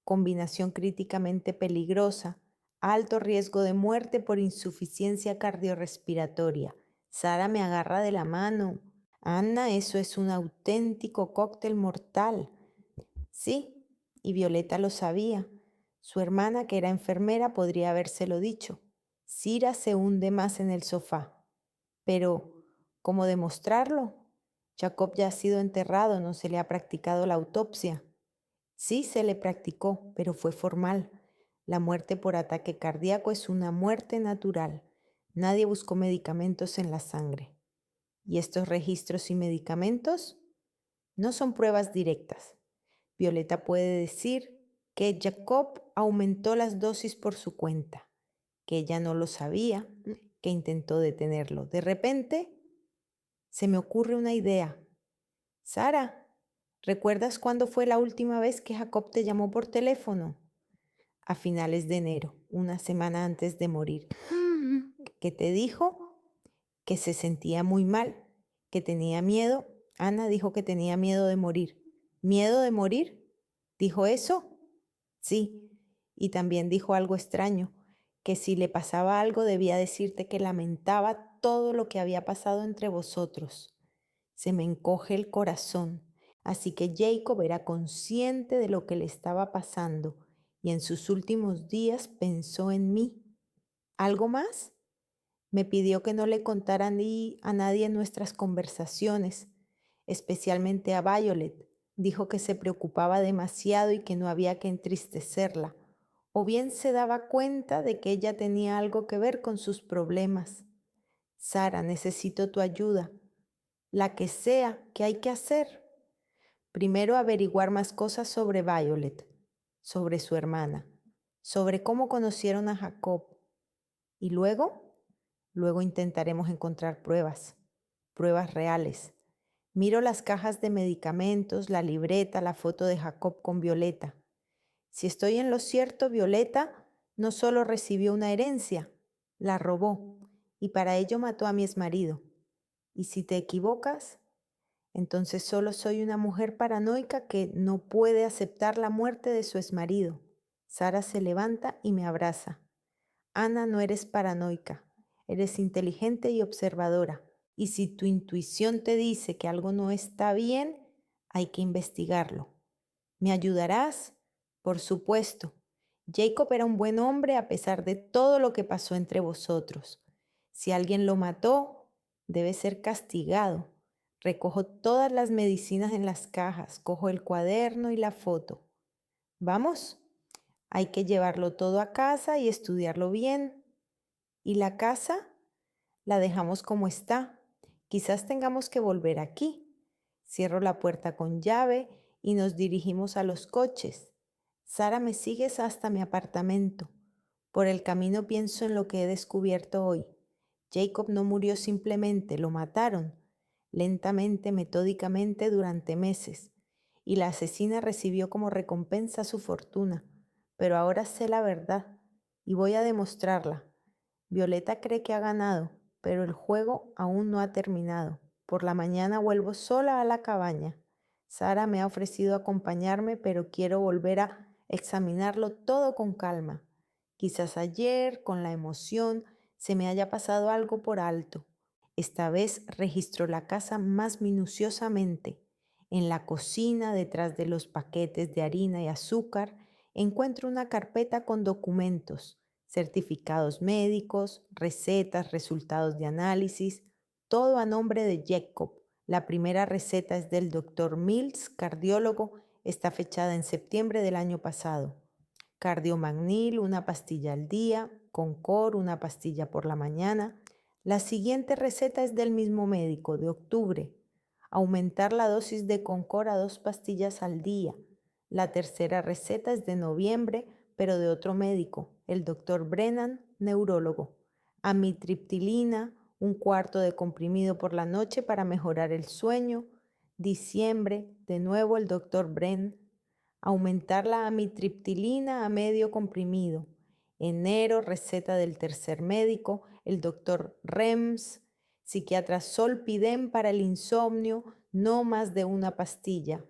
Combinación críticamente peligrosa, alto riesgo de muerte por insuficiencia cardiorrespiratoria. Sara me agarra de la mano. Ana, eso es un auténtico cóctel mortal. Sí, y Violeta lo sabía. Su hermana, que era enfermera, podría habérselo dicho. Cira se hunde más en el sofá. Pero, ¿cómo demostrarlo? Jacob ya ha sido enterrado, no se le ha practicado la autopsia. Sí, se le practicó, pero fue formal. La muerte por ataque cardíaco es una muerte natural. Nadie buscó medicamentos en la sangre. ¿Y estos registros y medicamentos? No son pruebas directas. Violeta puede decir que Jacob aumentó las dosis por su cuenta, que ella no lo sabía, que intentó detenerlo. De repente, se me ocurre una idea. Sara, ¿recuerdas cuándo fue la última vez que Jacob te llamó por teléfono? A finales de enero, una semana antes de morir. ¿Qué te dijo? Que se sentía muy mal, que tenía miedo. Ana dijo que tenía miedo de morir. ¿Miedo de morir? ¿Dijo eso? Sí, y también dijo algo extraño, que si le pasaba algo debía decirte que lamentaba todo lo que había pasado entre vosotros. Se me encoge el corazón, así que Jacob era consciente de lo que le estaba pasando y en sus últimos días pensó en mí. ¿Algo más? Me pidió que no le contara ni a nadie nuestras conversaciones, especialmente a Violet. Dijo que se preocupaba demasiado y que no había que entristecerla, o bien se daba cuenta de que ella tenía algo que ver con sus problemas. Sara, necesito tu ayuda, la que sea. ¿Qué hay que hacer? Primero, averiguar más cosas sobre Violet, sobre su hermana, sobre cómo conocieron a Jacob. Y luego intentaremos encontrar pruebas, pruebas reales. Miro las cajas de medicamentos, la libreta, la foto de Jacob con Violeta. Si estoy en lo cierto, Violeta no solo recibió una herencia, la robó y para ello mató a mi exmarido. Y si te equivocas, entonces solo soy una mujer paranoica que no puede aceptar la muerte de su exmarido. Sara se levanta y me abraza. Ana, no eres paranoica, eres inteligente y observadora. Y si tu intuición te dice que algo no está bien, hay que investigarlo. ¿Me ayudarás? Por supuesto. Jacob era un buen hombre a pesar de todo lo que pasó entre vosotros. Si alguien lo mató, debe ser castigado. Recojo todas las medicinas en las cajas, cojo el cuaderno y la foto. ¿Vamos? Hay que llevarlo todo a casa y estudiarlo bien. ¿Y la casa? La dejamos como está. Quizás tengamos que volver aquí. Cierro la puerta con llave y nos dirigimos a los coches. Sara, me sigues hasta mi apartamento. Por el camino pienso en lo que he descubierto hoy. Jacob no murió simplemente, lo mataron, lentamente, metódicamente, durante meses. Y la asesina recibió como recompensa su fortuna. Pero ahora sé la verdad y voy a demostrarla. Violeta cree que ha ganado, pero el juego aún no ha terminado. Por la mañana vuelvo sola a la cabaña. Sara me ha ofrecido acompañarme, pero quiero volver a examinarlo todo con calma. Quizás ayer, con la emoción, se me haya pasado algo por alto. Esta vez registro la casa más minuciosamente En la cocina, detrás de los paquetes de harina y azúcar, encuentro una carpeta con documentos, certificados médicos, recetas, resultados de análisis, todo a nombre de Jacob. La primera receta es del doctor Mills, cardiólogo, está fechada en septiembre del año pasado. Cardiomagnil, una pastilla al día, Concor, una pastilla por la mañana. La siguiente receta es del mismo médico, de octubre. Aumentar la dosis de Concor a 2 pastillas al día. La tercera receta es de noviembre, pero de otro médico, el doctor Brennan, neurólogo. Amitriptilina, 1/4 de comprimido por la noche para mejorar el sueño. Diciembre, de nuevo el doctor Brennan. Aumentar la amitriptilina a medio comprimido. Enero, receta del tercer médico, el doctor Rems. Psiquiatra Solpidem para el insomnio, no más de 1 pastilla.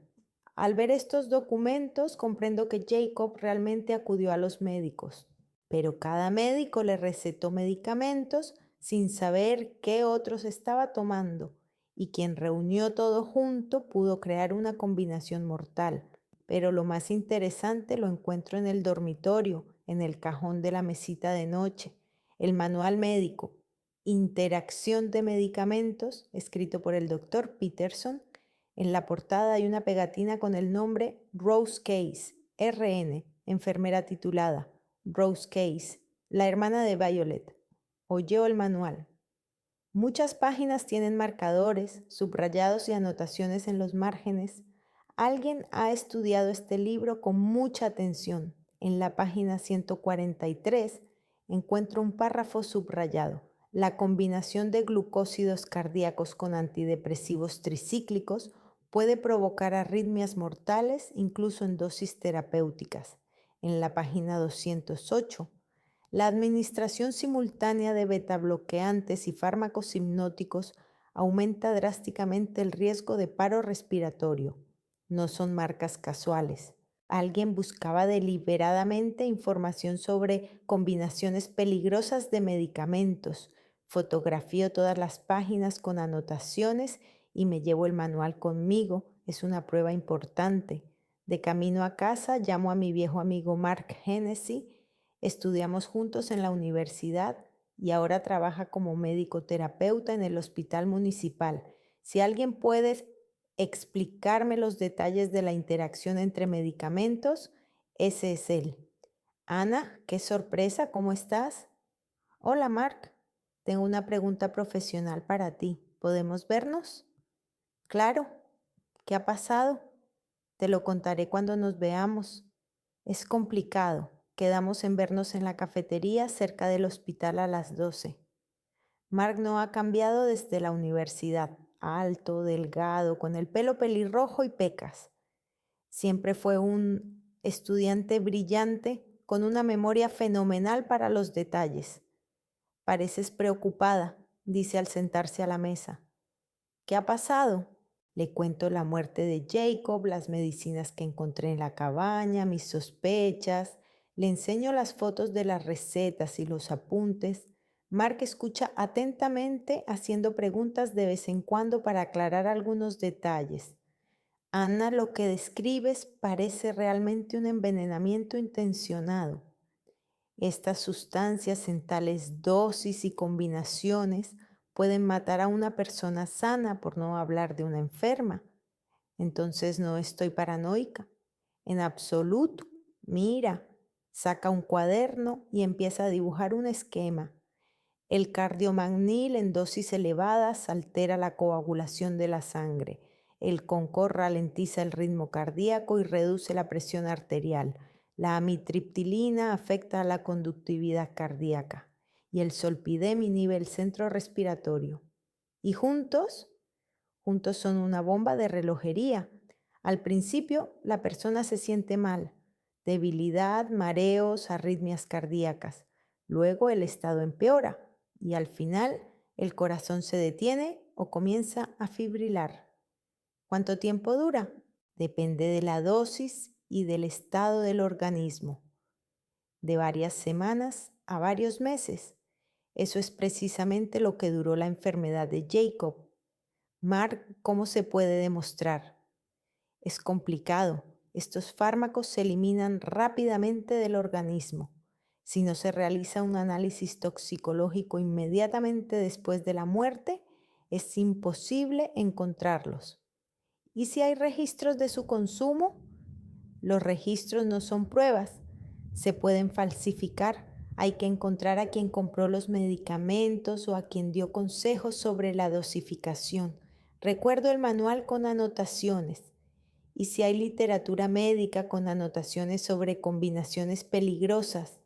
Al ver estos documentos, comprendo que Jacob realmente acudió a los médicos, pero cada médico le recetó medicamentos sin saber qué otros estaba tomando, y quien reunió todo junto pudo crear una combinación mortal. Pero lo más interesante lo encuentro en el dormitorio, en el cajón de la mesita de noche, el manual médico, Interacción de medicamentos, escrito por el doctor Peterson. En la portada hay una pegatina con el nombre Rose Case, RN, enfermera titulada, Rose Case, la hermana de Violet. Oyó el manual. Muchas páginas tienen marcadores, subrayados y anotaciones en los márgenes. Alguien ha estudiado este libro con mucha atención. En la página 143 encuentro un párrafo subrayado. La combinación de glucósidos cardíacos con antidepresivos tricíclicos puede provocar arritmias mortales incluso en dosis terapéuticas. En la página 208, la administración simultánea de betabloqueantes y fármacos hipnóticos aumenta drásticamente el riesgo de paro respiratorio. No son marcas casuales. Alguien buscaba deliberadamente información sobre combinaciones peligrosas de medicamentos. Fotografió todas las páginas con anotaciones y me llevo el manual conmigo. Es una prueba importante. De camino a casa llamo a mi viejo amigo Mark Hennessy. Estudiamos juntos en la universidad y ahora trabaja como médico terapeuta en el hospital municipal. Si alguien puede explicarme los detalles de la interacción entre medicamentos, ese es él. Ana, qué sorpresa, ¿cómo estás? Hola, Mark. Tengo una pregunta profesional para ti. ¿Podemos vernos? Claro. ¿Qué ha pasado? Te lo contaré cuando nos veamos. Es complicado. Quedamos en vernos en la cafetería cerca del hospital a las 12. Mark no ha cambiado desde la universidad. Alto, delgado, con el pelo pelirrojo y pecas. Siempre fue un estudiante brillante con una memoria fenomenal para los detalles. Pareces preocupada, dice al sentarse a la mesa. ¿Qué ha pasado? Le cuento la muerte de Jacob, las medicinas que encontré en la cabaña, mis sospechas. Le enseño las fotos de las recetas y los apuntes. Mark escucha atentamente, haciendo preguntas de vez en cuando para aclarar algunos detalles. Ana, lo que describes parece realmente un envenenamiento intencionado. Estas sustancias en tales dosis y combinaciones pueden matar a una persona sana, por no hablar de una enferma. Entonces no estoy paranoica, en absoluto. Mira, saca un cuaderno y empieza a dibujar un esquema. El cardiomagnil en dosis elevadas altera la coagulación de la sangre. El Concor ralentiza el ritmo cardíaco y reduce la presión arterial. La amitriptilina afecta a la conductividad cardíaca y el Solpidem inhibe el centro respiratorio. Y juntos son una bomba de relojería. Al principio, la persona se siente mal, debilidad, mareos, arritmias cardíacas. Luego el estado empeora y al final el corazón se detiene o comienza a fibrilar. ¿Cuánto tiempo dura? Depende de la dosis y del estado del organismo. De varias semanas a varios meses. Eso es precisamente lo que duró la enfermedad de Jacob. Mark, ¿cómo se puede demostrar? Es complicado. Estos fármacos se eliminan rápidamente del organismo. Si no se realiza un análisis toxicológico inmediatamente después de la muerte, es imposible encontrarlos. ¿Y si hay registros de su consumo? Los registros no son pruebas, se pueden falsificar. Hay que encontrar a quien compró los medicamentos o a quien dio consejos sobre la dosificación. Recuerdo el manual con anotaciones. Y si hay literatura médica con anotaciones sobre combinaciones peligrosas,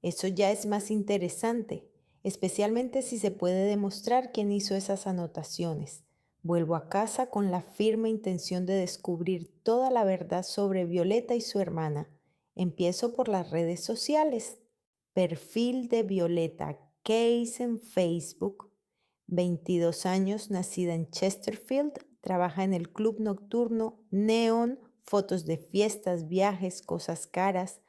eso ya es más interesante, especialmente si se puede demostrar quién hizo esas anotaciones. Vuelvo a casa con la firme intención de descubrir toda la verdad sobre Violeta y su hermana. Empiezo por las redes sociales. Perfil de Violeta Case en Facebook. 22 años, nacida en Chesterfield, trabaja en el club nocturno Neon, fotos de fiestas, viajes, cosas caras.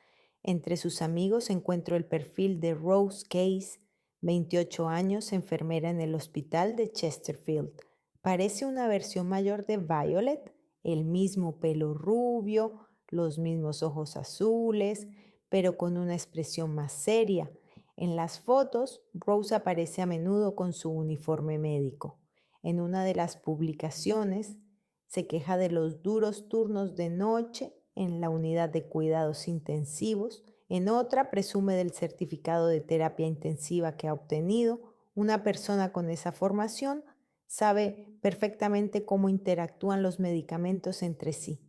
Entre sus amigos encuentro el perfil de Rose Case, 28 años, enfermera en el hospital de Chesterfield. Parece una versión mayor de Violet, el mismo pelo rubio, los mismos ojos azules, pero con una expresión más seria. En las fotos, Rose aparece a menudo con su uniforme médico. En una de las publicaciones, se queja de los duros turnos de noche en la unidad de cuidados intensivos. En otra, presume del certificado de terapia intensiva que ha obtenido. Una persona con esa formación sabe perfectamente cómo interactúan los medicamentos entre sí.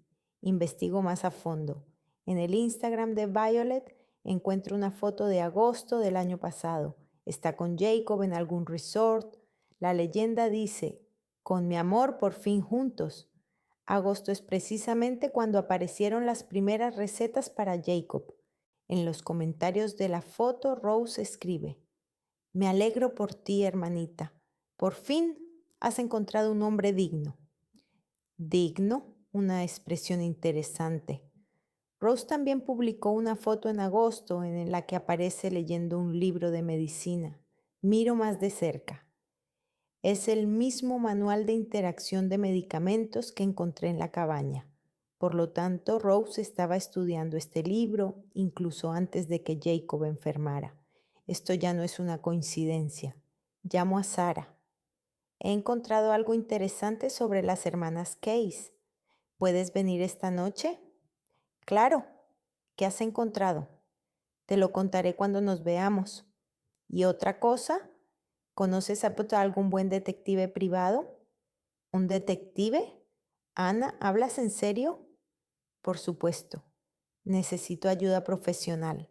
Investigo más a fondo. En el Instagram de Violet encuentro una foto de agosto del año pasado. Está con Jacob en algún resort. La leyenda dice, con mi amor por fin juntos. Agosto es precisamente cuando aparecieron las primeras recetas para Jacob. En los comentarios de la foto, Rose escribe, me alegro por ti, hermanita. Por fin has encontrado un hombre digno. Digno, una expresión interesante. Rose también publicó una foto en agosto en la que aparece leyendo un libro de medicina. Miro más de cerca. Es el mismo manual de interacción de medicamentos que encontré en la cabaña. Por lo tanto, Rose estaba estudiando este libro incluso antes de que Jacob enfermara. Esto ya no es una coincidencia. Llamo a Sara. He encontrado algo interesante sobre las hermanas Case. ¿Puedes venir esta noche? Claro. ¿Qué has encontrado? Te lo contaré cuando nos veamos. ¿Y otra cosa? ¿Conoces a algún buen detective privado? ¿Un detective? Ana, ¿hablas en serio? Por supuesto. Necesito ayuda profesional.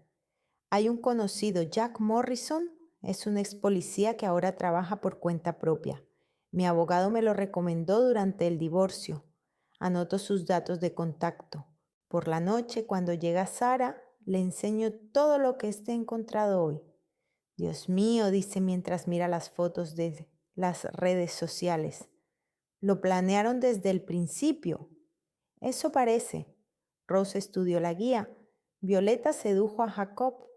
Hay un conocido, Jack Morrison, es un ex policía que ahora trabaja por cuenta propia. Mi abogado me lo recomendó durante el divorcio. Anoto sus datos de contacto. Por la noche, cuando llega Sara, le enseño todo lo que he encontrado hoy. Dios mío, dice mientras mira las fotos de las redes sociales. Lo planearon desde el principio. Eso parece. Rose estudió la guía. Violeta sedujo a Jacob.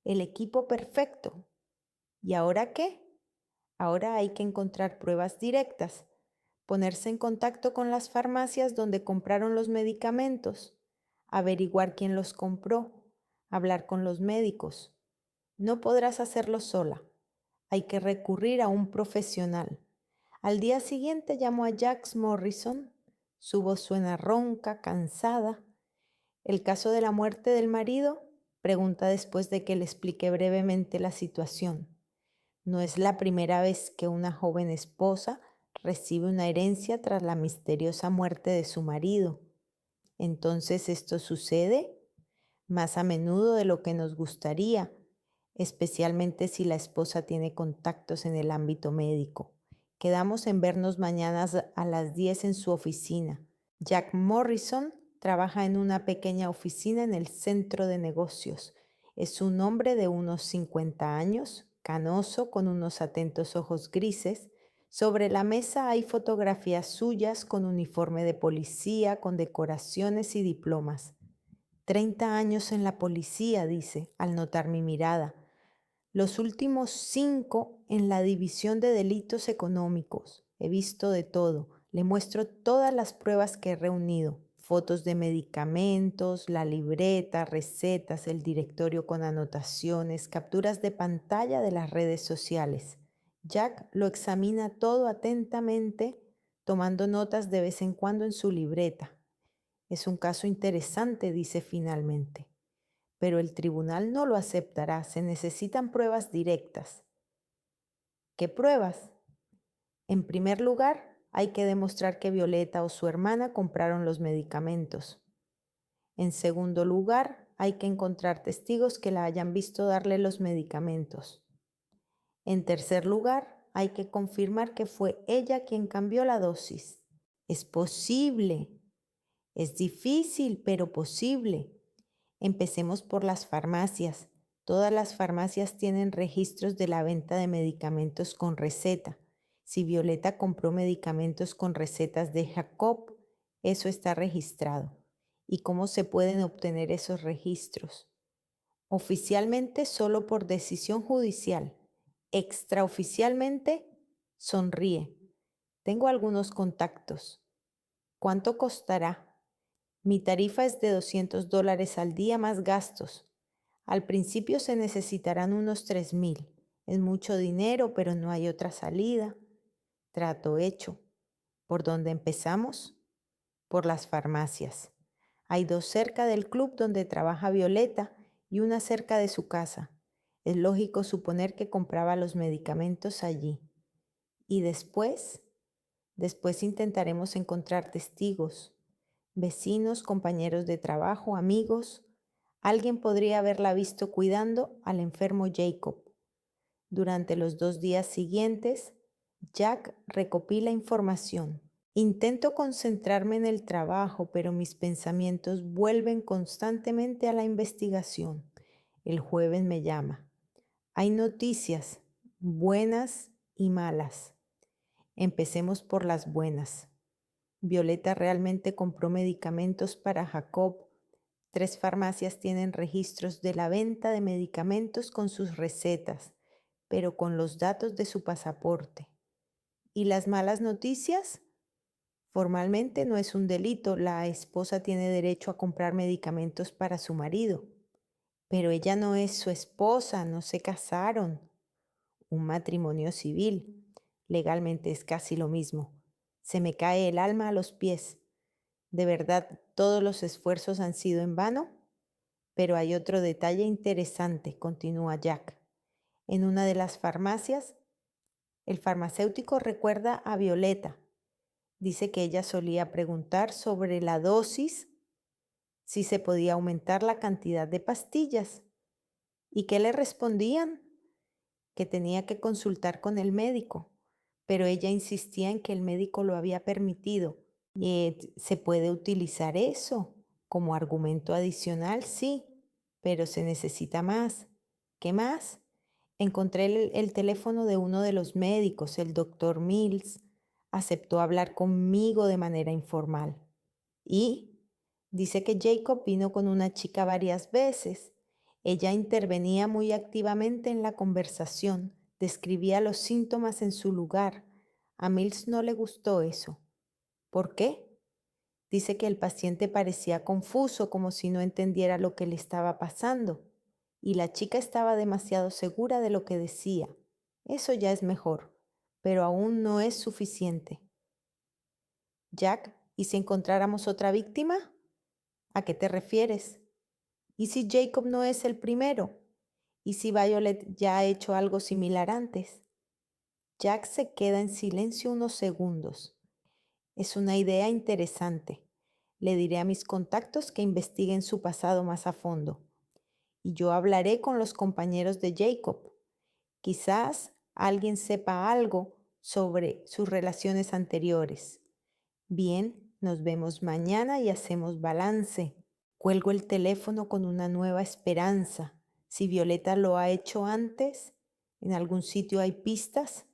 El equipo perfecto. ¿Y ahora qué? Ahora hay que encontrar pruebas directas, ponerse en contacto con las farmacias donde compraron los medicamentos, averiguar quién los compró, hablar con los médicos. No podrás hacerlo sola. Hay que recurrir a un profesional. Al día siguiente llamo a Jax Morrison. Su voz suena ronca, cansada. ¿El caso de la muerte del marido? Pregunta después de que le expliqué brevemente la situación. No es la primera vez que una joven esposa recibe una herencia tras la misteriosa muerte de su marido. Entonces, ¿esto sucede? Más a menudo de lo que nos gustaría, especialmente si la esposa tiene contactos en el ámbito médico. Quedamos en vernos mañana a las 10 en su oficina. Jack Morrison trabaja en una pequeña oficina en el centro de negocios. Es un hombre de unos 50 años, canoso, con unos atentos ojos grises. Sobre la mesa hay fotografías suyas con uniforme de policía, con decoraciones y diplomas. 30 años en la policía, dice, al notar mi mirada. Los últimos 5 en la división de delitos económicos. He visto de todo. Le muestro todas las pruebas que he reunido. fotos de medicamentos, la libreta, recetas, el directorio con anotaciones, capturas de pantalla de las redes sociales. Jack lo examina todo atentamente, tomando notas de vez en cuando en su libreta. Es un caso interesante, dice finalmente, pero el tribunal no lo aceptará. Se necesitan pruebas directas. ¿Qué pruebas? En primer lugar, hay que demostrar que Violeta o su hermana compraron los medicamentos. En segundo lugar, hay que encontrar testigos que la hayan visto darle los medicamentos. En tercer lugar, hay que confirmar que fue ella quien cambió la dosis. Es posible. Es difícil, pero posible. Empecemos por las farmacias. Todas las farmacias tienen registros de la venta de medicamentos con receta. Si Violeta compró medicamentos con recetas de Jacob, eso está registrado. ¿Y cómo se pueden obtener esos registros? Oficialmente solo por decisión judicial. Extraoficialmente, sonríe. Tengo algunos contactos. ¿Cuánto costará? Mi tarifa es de $200 al día más gastos. Al principio se necesitarán unos 3,000. Es mucho dinero, pero no hay otra salida. Trato hecho. ¿Por dónde empezamos? Por las farmacias. Hay 2 cerca del club donde trabaja Violeta y una cerca de su casa. Es lógico suponer que compraba los medicamentos allí. Y después intentaremos encontrar testigos, vecinos, compañeros de trabajo, amigos. Alguien podría haberla visto cuidando al enfermo Jacob. Durante los 2 días siguientes, Jack recopila información. Intento concentrarme en el trabajo, pero mis pensamientos vuelven constantemente a la investigación. El jueves me llama. Hay noticias, buenas y malas. Empecemos por las buenas. Violeta realmente compró medicamentos para Jacob. 3 farmacias tienen registros de la venta de medicamentos con sus recetas, pero con los datos de su pasaporte. ¿Y las malas noticias? Formalmente no es un delito. La esposa tiene derecho a comprar medicamentos para su marido. Pero ella no es su esposa, no se casaron. Un matrimonio civil. Legalmente es casi lo mismo. Se me cae el alma a los pies. ¿De verdad todos los esfuerzos han sido en vano? Pero hay otro detalle interesante, continúa Jack. En una de las farmacias, el farmacéutico recuerda a Violeta. Dice que ella solía preguntar sobre la dosis, si se podía aumentar la cantidad de pastillas. ¿Y qué le respondían? Que tenía que consultar con el médico, pero ella insistía en que el médico lo había permitido. ¿Se puede utilizar eso como argumento adicional? Sí, pero se necesita más. ¿Qué más? Encontré el teléfono de uno de los médicos, el doctor Mills. Aceptó hablar conmigo de manera informal. Y dice que Jacob vino con una chica varias veces. Ella intervenía muy activamente en la conversación, describía los síntomas en su lugar. A Mills no le gustó eso. ¿Por qué? Dice que el paciente parecía confuso, como si no entendiera lo que le estaba pasando, y la chica estaba demasiado segura de lo que decía. Eso ya es mejor, pero aún no es suficiente. Jack, ¿y si encontráramos otra víctima? ¿A qué te refieres? ¿Y si Jacob no es el primero? ¿Y si Violet ya ha hecho algo similar antes? Jack se queda en silencio unos segundos. Es una idea interesante. Le diré a mis contactos que investiguen su pasado más a fondo. Y yo hablaré con los compañeros de Jacob. Quizás alguien sepa algo sobre sus relaciones anteriores. Bien, nos vemos mañana y hacemos balance. Cuelgo el teléfono con una nueva esperanza. Si Violeta lo ha hecho antes, en algún sitio hay pistas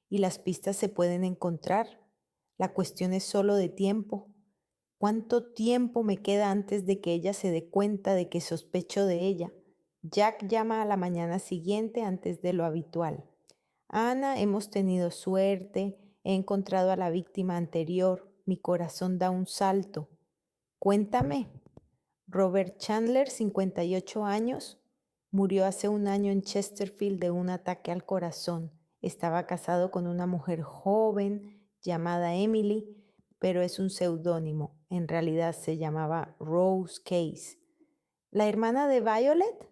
y las pistas se pueden encontrar. La cuestión es solo de tiempo. ¿Cuánto tiempo me queda antes de que ella se dé cuenta de que sospecho de ella? Jack llama a la mañana siguiente antes de lo habitual. Ana, hemos tenido suerte. He encontrado a la víctima anterior. Mi corazón da un salto. Cuéntame. Robert Chandler, 58 años, murió hace un año en Chesterfield de un ataque al corazón. Estaba casado con una mujer joven llamada Emily, pero es un seudónimo. En realidad se llamaba Rose Case. La hermana de Violet,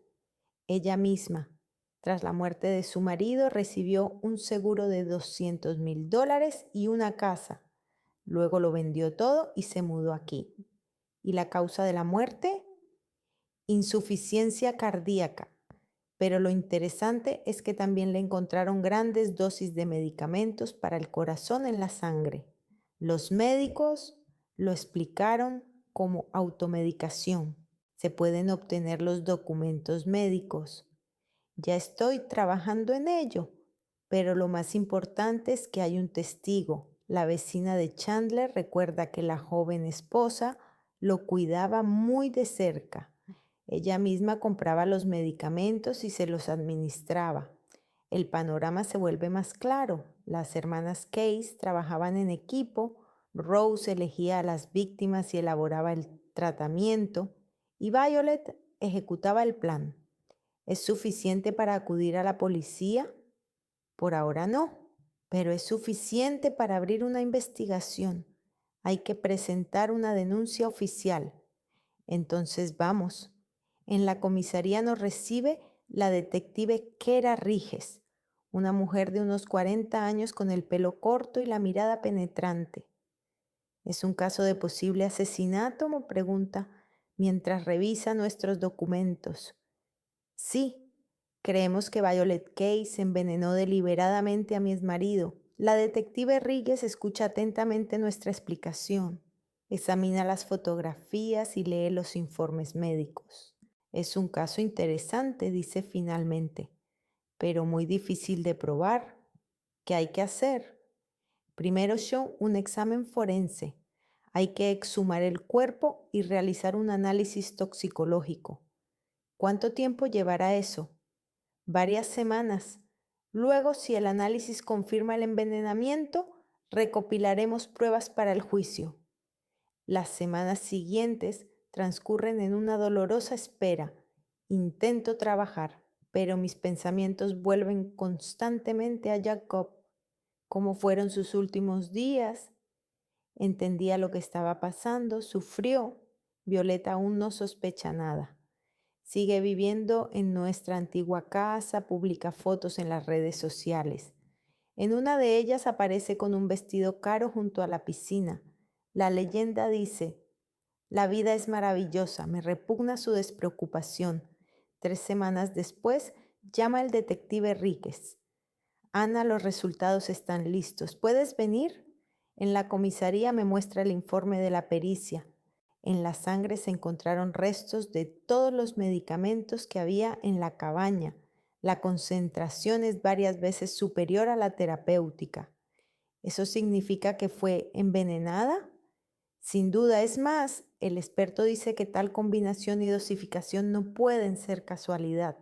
ella misma, tras la muerte de su marido, recibió un seguro de $200,000 y una casa. Luego lo vendió todo y se mudó aquí. ¿Y la causa de la muerte? Insuficiencia cardíaca. Pero lo interesante es que también le encontraron grandes dosis de medicamentos para el corazón en la sangre. Los médicos lo explicaron como automedicación. Se pueden obtener los documentos médicos. Ya estoy trabajando en ello, pero lo más importante es que hay un testigo. La vecina de Chandler recuerda que la joven esposa lo cuidaba muy de cerca. Ella misma compraba los medicamentos y se los administraba. El panorama se vuelve más claro. Las hermanas Case trabajaban en equipo, Rose elegía a las víctimas y elaboraba el tratamiento, y Violet ejecutaba el plan. ¿Es suficiente para acudir a la policía? Por ahora no, pero es suficiente para abrir una investigación. Hay que presentar una denuncia oficial. Entonces vamos. En la comisaría nos recibe la detective Kera Riges, una mujer de unos 40 años con el pelo corto y la mirada penetrante. ¿Es un caso de posible asesinato?, me pregunta mientras revisa nuestros documentos. Sí, creemos que Violet Case envenenó deliberadamente a mi exmarido. La detective Ríguez escucha atentamente nuestra explicación, examina las fotografías y lee los informes médicos. Es un caso interesante, dice finalmente, pero muy difícil de probar. ¿Qué hay que hacer? Primero, un examen forense. Hay que exhumar el cuerpo y realizar un análisis toxicológico. ¿Cuánto tiempo llevará eso? Varias semanas. Luego, si el análisis confirma el envenenamiento, recopilaremos pruebas para el juicio. Las semanas siguientes transcurren en una dolorosa espera. Intento trabajar, pero mis pensamientos vuelven constantemente a Jacob. ¿Cómo fueron sus últimos días? Entendía lo que estaba pasando, sufrió. Violeta aún no sospecha nada. Sigue viviendo en nuestra antigua casa, publica fotos en las redes sociales. En una de ellas aparece con un vestido caro junto a la piscina. La leyenda dice: la vida es maravillosa, me repugna su despreocupación. 3 semanas después, llama el detective Ríquez. Ana, los resultados están listos. ¿Puedes venir? En la comisaría me muestra el informe de la pericia. En la sangre se encontraron restos de todos los medicamentos que había en la cabaña. La concentración es varias veces superior a la terapéutica. ¿Eso significa que fue envenenada? Sin duda, es más, el experto dice que tal combinación y dosificación no pueden ser casualidad.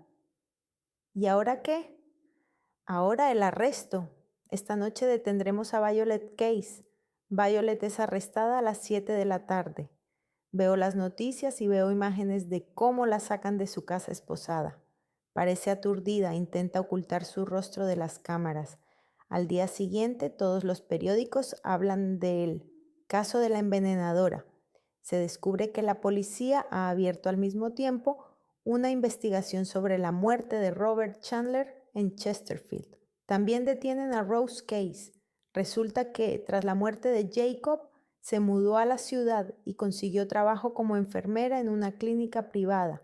¿Y ahora qué? Ahora el arresto. Esta noche detendremos a Violet Case. Violet es arrestada a las 7 de la tarde. Veo las noticias y veo imágenes de cómo la sacan de su casa esposada. Parece aturdida, intenta ocultar su rostro de las cámaras. Al día siguiente, todos los periódicos hablan del caso de la envenenadora. Se descubre que la policía ha abierto al mismo tiempo una investigación sobre la muerte de Robert Chandler en Chesterfield. También detienen a Rose Case. Resulta que, tras la muerte de Jacob, se mudó a la ciudad y consiguió trabajo como enfermera en una clínica privada.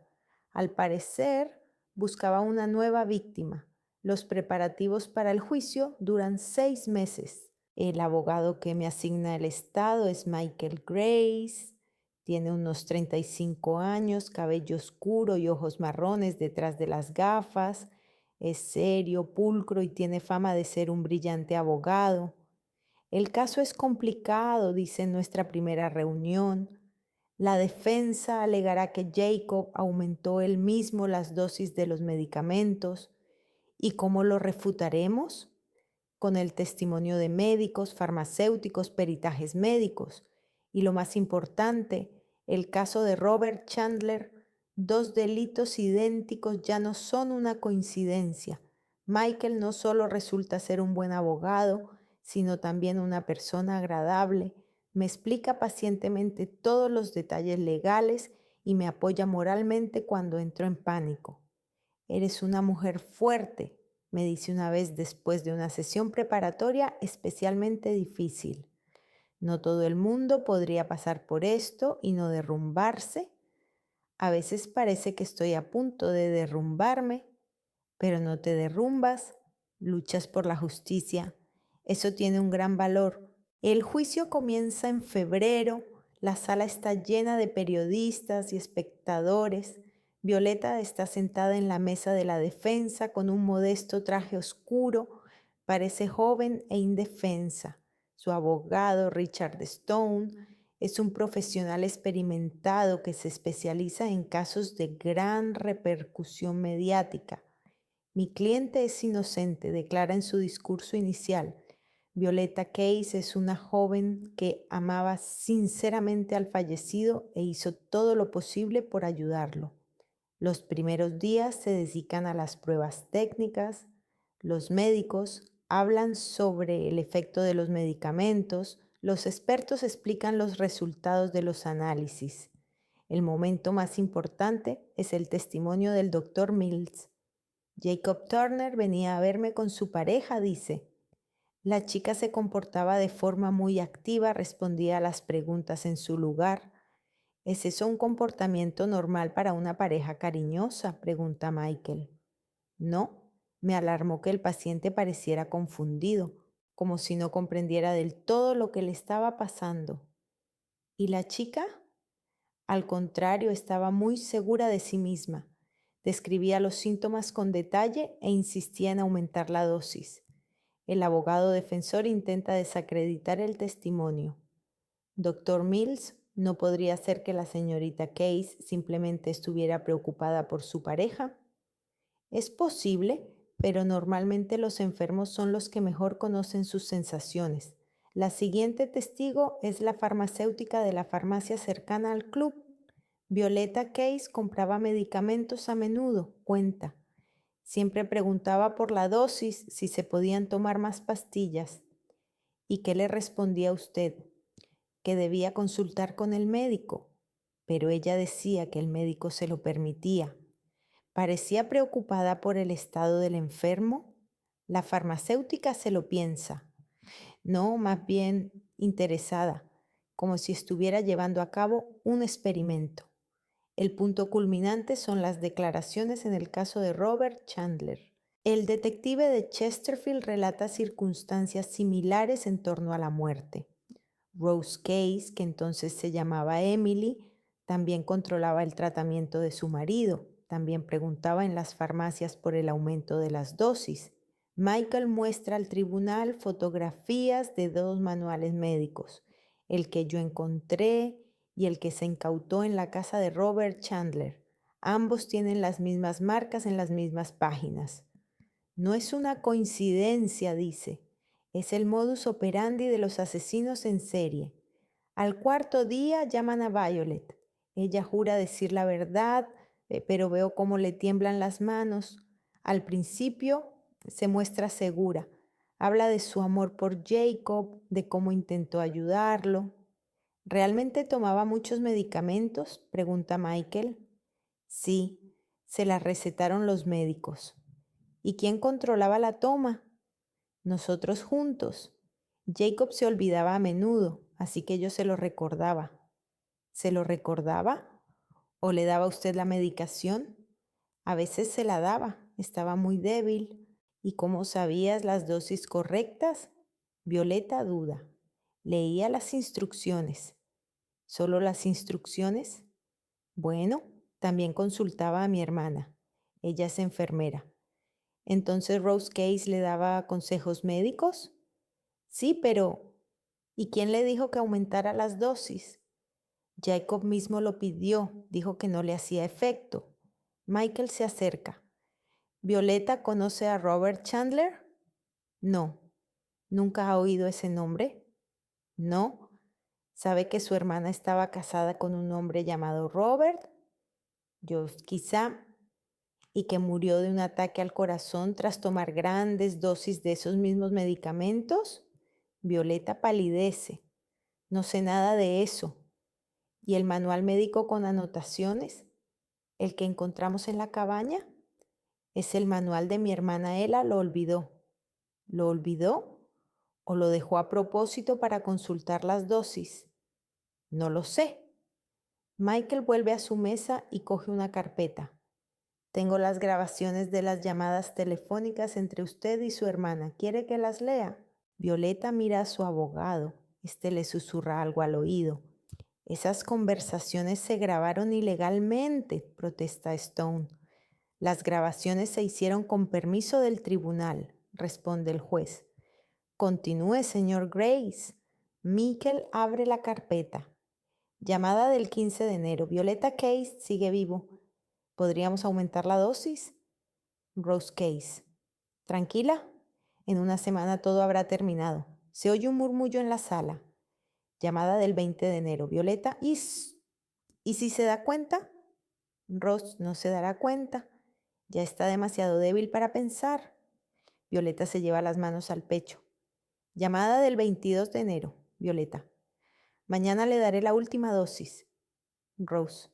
Al parecer, buscaba una nueva víctima. Los preparativos para el juicio duran 6 meses. El abogado que me asigna el Estado es Michael Grace. Tiene unos 35 años, cabello oscuro y ojos marrones detrás de las gafas. Es serio, pulcro y tiene fama de ser un brillante abogado. El caso es complicado, dice en nuestra primera reunión. La defensa alegará que Jacob aumentó él mismo las dosis de los medicamentos. ¿Y cómo lo refutaremos? Con el testimonio de médicos, farmacéuticos, peritajes médicos. Y lo más importante, El caso de Robert Chandler, dos delitos idénticos ya no son una coincidencia. Michael no solo resulta ser un buen abogado, sino también una persona agradable. Me explica pacientemente todos los detalles legales y me apoya moralmente cuando entro en pánico. Eres una mujer fuerte, me dice una vez después de una sesión preparatoria especialmente difícil. No todo el mundo podría pasar por esto y no derrumbarse. A veces parece que estoy a punto de derrumbarme, pero no te derrumbas, luchas por la justicia. Eso tiene un gran valor. El juicio comienza en febrero, la sala está llena de periodistas y espectadores. Violeta está sentada en la mesa de la defensa con un modesto traje oscuro, parece joven e indefensa. Su abogado, Richard Stone, es un profesional experimentado que se especializa en casos de gran repercusión mediática. Mi cliente es inocente, declara en su discurso inicial. Violeta Case es una joven que amaba sinceramente al fallecido e hizo todo lo posible por ayudarlo. Los primeros días se dedican a las pruebas técnicas. Los médicos hablan sobre el efecto de los medicamentos. Los expertos explican los resultados de los análisis. El momento más importante es el testimonio del doctor Mills. Jacob Turner venía a verme con su pareja, dice. La chica se comportaba de forma muy activa, respondía a las preguntas en su lugar. ¿Es eso un comportamiento normal para una pareja cariñosa?, pregunta Michael. No, me alarmó que el paciente pareciera confundido, como si no comprendiera del todo lo que le estaba pasando. ¿Y la chica? Al contrario, estaba muy segura de sí misma. Describía los síntomas con detalle e insistía en aumentar la dosis. El abogado defensor intenta desacreditar el testimonio. Doctor Mills, ¿no podría ser que la señorita Case simplemente estuviera preocupada por su pareja? Es posible, pero normalmente los enfermos son los que mejor conocen sus sensaciones. La siguiente testigo es la farmacéutica de la farmacia cercana al club. Violeta Case compraba medicamentos a menudo, cuenta. Siempre preguntaba por la dosis, si se podían tomar más pastillas. ¿Y qué le respondía usted? Que debía consultar con el médico, pero ella decía que el médico se lo permitía. Parecía preocupada por el estado del enfermo. La farmacéutica se lo piensa. No, más bien interesada, como si estuviera llevando a cabo un experimento. El punto culminante son las declaraciones en el caso de Robert Chandler. El detective de Chesterfield relata circunstancias similares en torno a la muerte. Rose Case, que entonces se llamaba Emily, también controlaba el tratamiento de su marido, también preguntaba en las farmacias por el aumento de las dosis. Michael muestra al tribunal fotografías de dos manuales médicos, el que yo encontré y el que se incautó en la casa de Robert Chandler. Ambos tienen las mismas marcas en las mismas páginas. No es una coincidencia, dice. Es el modus operandi de los asesinos en serie. Al cuarto día llaman a Violet. Ella jura decir la verdad, pero veo cómo le tiemblan las manos. Al principio se muestra segura. Habla de su amor por Jacob, de cómo intentó ayudarlo. ¿Realmente tomaba muchos medicamentos?, pregunta Michael. Sí, se las recetaron los médicos. ¿Y quién controlaba la toma? Nosotros juntos. Jacob se olvidaba a menudo, así que yo se lo recordaba. ¿Se lo recordaba? ¿O le daba a usted la medicación? A veces se la daba, estaba muy débil. ¿Y cómo sabías las dosis correctas? Violeta duda. Leía las instrucciones. ¿Solo las instrucciones? Bueno, también consultaba a mi hermana. Ella es enfermera. Entonces Rose Case le daba consejos médicos. Sí, pero ¿y quién le dijo que aumentara las dosis? Jacob mismo lo pidió, dijo que no le hacía efecto. Michael se acerca. ¿Violeta conoce a Robert Chandler? No. ¿Nunca ha oído ese nombre? No. ¿Sabe que su hermana estaba casada con un hombre llamado Robert? Yo quizá, y que murió de un ataque al corazón tras tomar grandes dosis de esos mismos medicamentos. Violeta palidece. No sé nada de eso. ¿Y el manual médico con anotaciones? ¿El que encontramos en la cabaña? Es el manual de mi hermana Ella, lo olvidó. ¿Lo olvidó? ¿O lo dejó a propósito para consultar las dosis? No lo sé. Michael vuelve a su mesa y coge una carpeta. Tengo las grabaciones de las llamadas telefónicas entre usted y su hermana. ¿Quiere que las lea? Violeta mira a su abogado. Este le susurra algo al oído. Esas conversaciones se grabaron ilegalmente, protesta Stone. Las grabaciones se hicieron con permiso del tribunal, responde el juez. Continúe, señor Grace. Michael abre la carpeta. Llamada del 15 de enero. Violeta Case sigue vivo. ¿Podríamos aumentar la dosis? Rose Case. Tranquila. En una semana todo habrá terminado. Se oye un murmullo en la sala. Llamada del 20 de enero. Violeta, ¿y si se da cuenta? Rose no se dará cuenta. Ya está demasiado débil para pensar. Violeta se lleva las manos al pecho. Llamada del 22 de enero. Violeta. Mañana le daré la última dosis. Rose.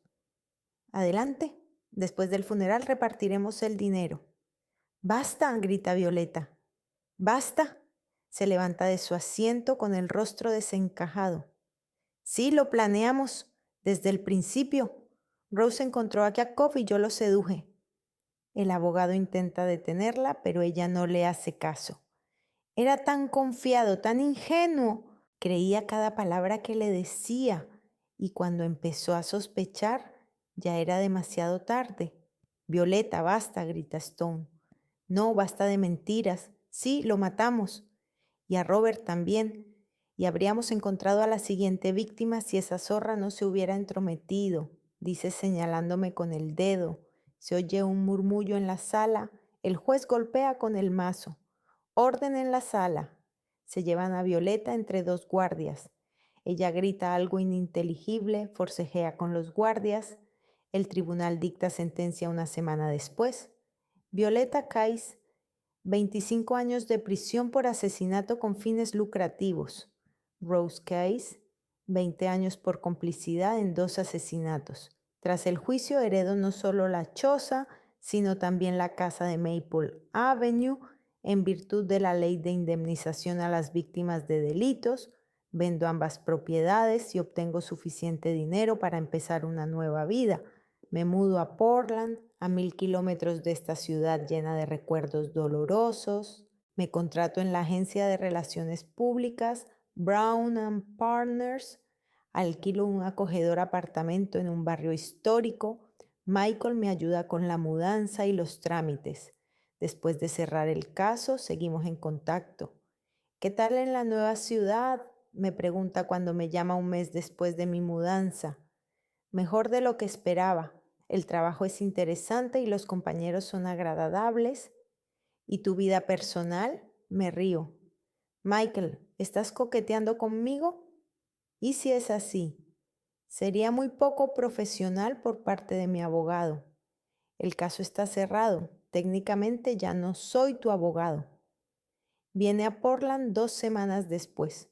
Adelante. Después del funeral repartiremos el dinero. Basta, grita Violeta. Basta. Se levanta de su asiento con el rostro desencajado. Sí, lo planeamos desde el principio. Rose encontró a Jacob y yo lo seduje. El abogado intenta detenerla, pero ella no le hace caso. Era tan confiado, tan ingenuo. Creía cada palabra que le decía y cuando empezó a sospechar, ya era demasiado tarde. Violeta, basta, grita Stone. No, basta de mentiras. Sí, lo matamos. Y a Robert también. Y habríamos encontrado a la siguiente víctima si esa zorra no se hubiera entrometido, dice señalándome con el dedo. Se oye un murmullo en la sala. El juez golpea con el mazo. Orden en la sala. Se llevan a Violeta entre dos guardias. Ella grita algo ininteligible, forcejea con los guardias. El tribunal dicta sentencia una semana después. Violeta Case, 25 años de prisión por asesinato con fines lucrativos. Rose Case, 20 años por complicidad en 2 asesinatos. Tras el juicio heredo no solo la choza, sino también la casa de Maple Avenue, en virtud de la ley de indemnización a las víctimas de delitos. Vendo ambas propiedades y obtengo suficiente dinero para empezar una nueva vida. Me mudo a Portland, a 1000 kilómetros de esta ciudad llena de recuerdos dolorosos. Me contrato en la agencia de relaciones públicas Brown and Partners. Alquilo un acogedor apartamento en un barrio histórico. Michael me ayuda con la mudanza y los trámites. Después de cerrar el caso, seguimos en contacto. ¿Qué tal en la nueva ciudad? Me pregunta cuando me llama un mes después de mi mudanza. Mejor de lo que esperaba. El trabajo es interesante y los compañeros son agradables. ¿Y tu vida personal? Me río. Michael, ¿estás coqueteando conmigo? ¿Y si es así? Sería muy poco profesional por parte de mi abogado. El caso está cerrado. Técnicamente ya no soy tu abogado. Viene a Portland 2 semanas después.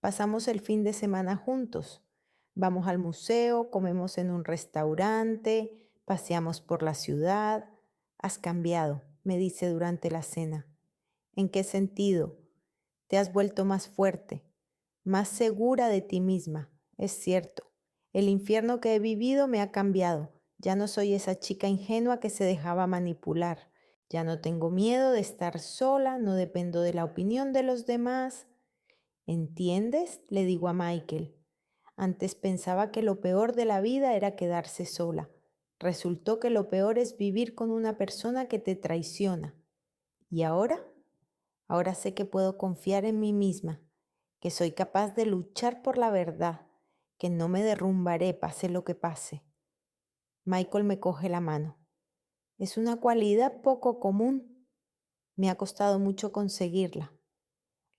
Pasamos el fin de semana juntos. Vamos al museo, comemos en un restaurante, paseamos por la ciudad. Has cambiado, me dice durante la cena. ¿En qué sentido? Te has vuelto más fuerte, más segura de ti misma. Es cierto. El infierno que he vivido me ha cambiado. Ya no soy esa chica ingenua que se dejaba manipular. Ya no tengo miedo de estar sola, no dependo de la opinión de los demás. ¿Entiendes? Le digo a Michael. Antes pensaba que lo peor de la vida era quedarse sola. Resultó que lo peor es vivir con una persona que te traiciona. ¿Y ahora? Ahora sé que puedo confiar en mí misma, que soy capaz de luchar por la verdad, que no me derrumbaré pase lo que pase. Michael me coge la mano. Es una cualidad poco común. Me ha costado mucho conseguirla.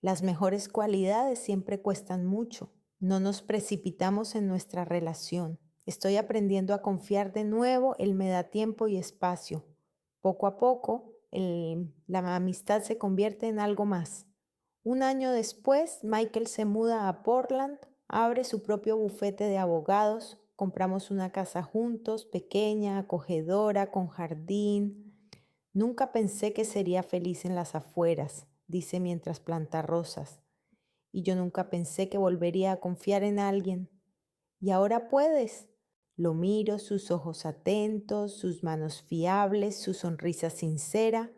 Las mejores cualidades siempre cuestan mucho. No nos precipitamos en nuestra relación. Estoy aprendiendo a confiar de nuevo, él me da tiempo y espacio. Poco a poco, la amistad se convierte en algo más. Un año después, Michael se muda a Portland, abre su propio bufete de abogados, compramos una casa juntos, pequeña, acogedora, con jardín. Nunca pensé que sería feliz en las afueras, dice mientras planta rosas. Y yo nunca pensé que volvería a confiar en alguien. Y ahora puedes. Lo miro, sus ojos atentos, sus manos fiables, su sonrisa sincera.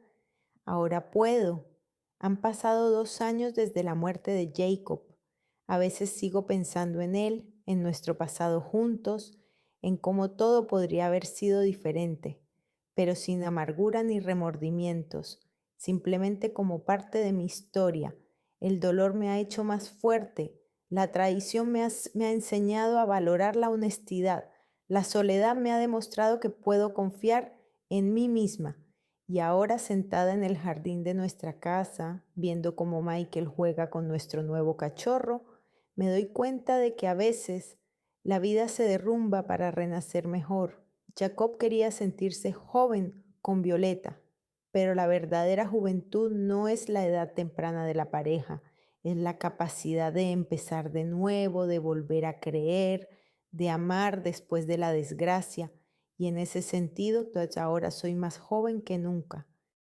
Ahora puedo. Han pasado 2 años desde la muerte de Jacob. A veces sigo pensando en él, en nuestro pasado juntos, en cómo todo podría haber sido diferente, pero sin amargura ni remordimientos, simplemente como parte de mi historia. El dolor me ha hecho más fuerte, la traición me ha enseñado a valorar la honestidad, la soledad me ha demostrado que puedo confiar en mí misma. Y ahora sentada en el jardín de nuestra casa, viendo cómo Michael juega con nuestro nuevo cachorro, me doy cuenta de que a veces la vida se derrumba para renacer mejor. Jacob quería sentirse joven con Violeta, pero la verdadera juventud no es la edad temprana de la pareja, es la capacidad de empezar de nuevo, de volver a creer, de amar después de la desgracia. Y en ese sentido, pues ahora soy más joven que nunca.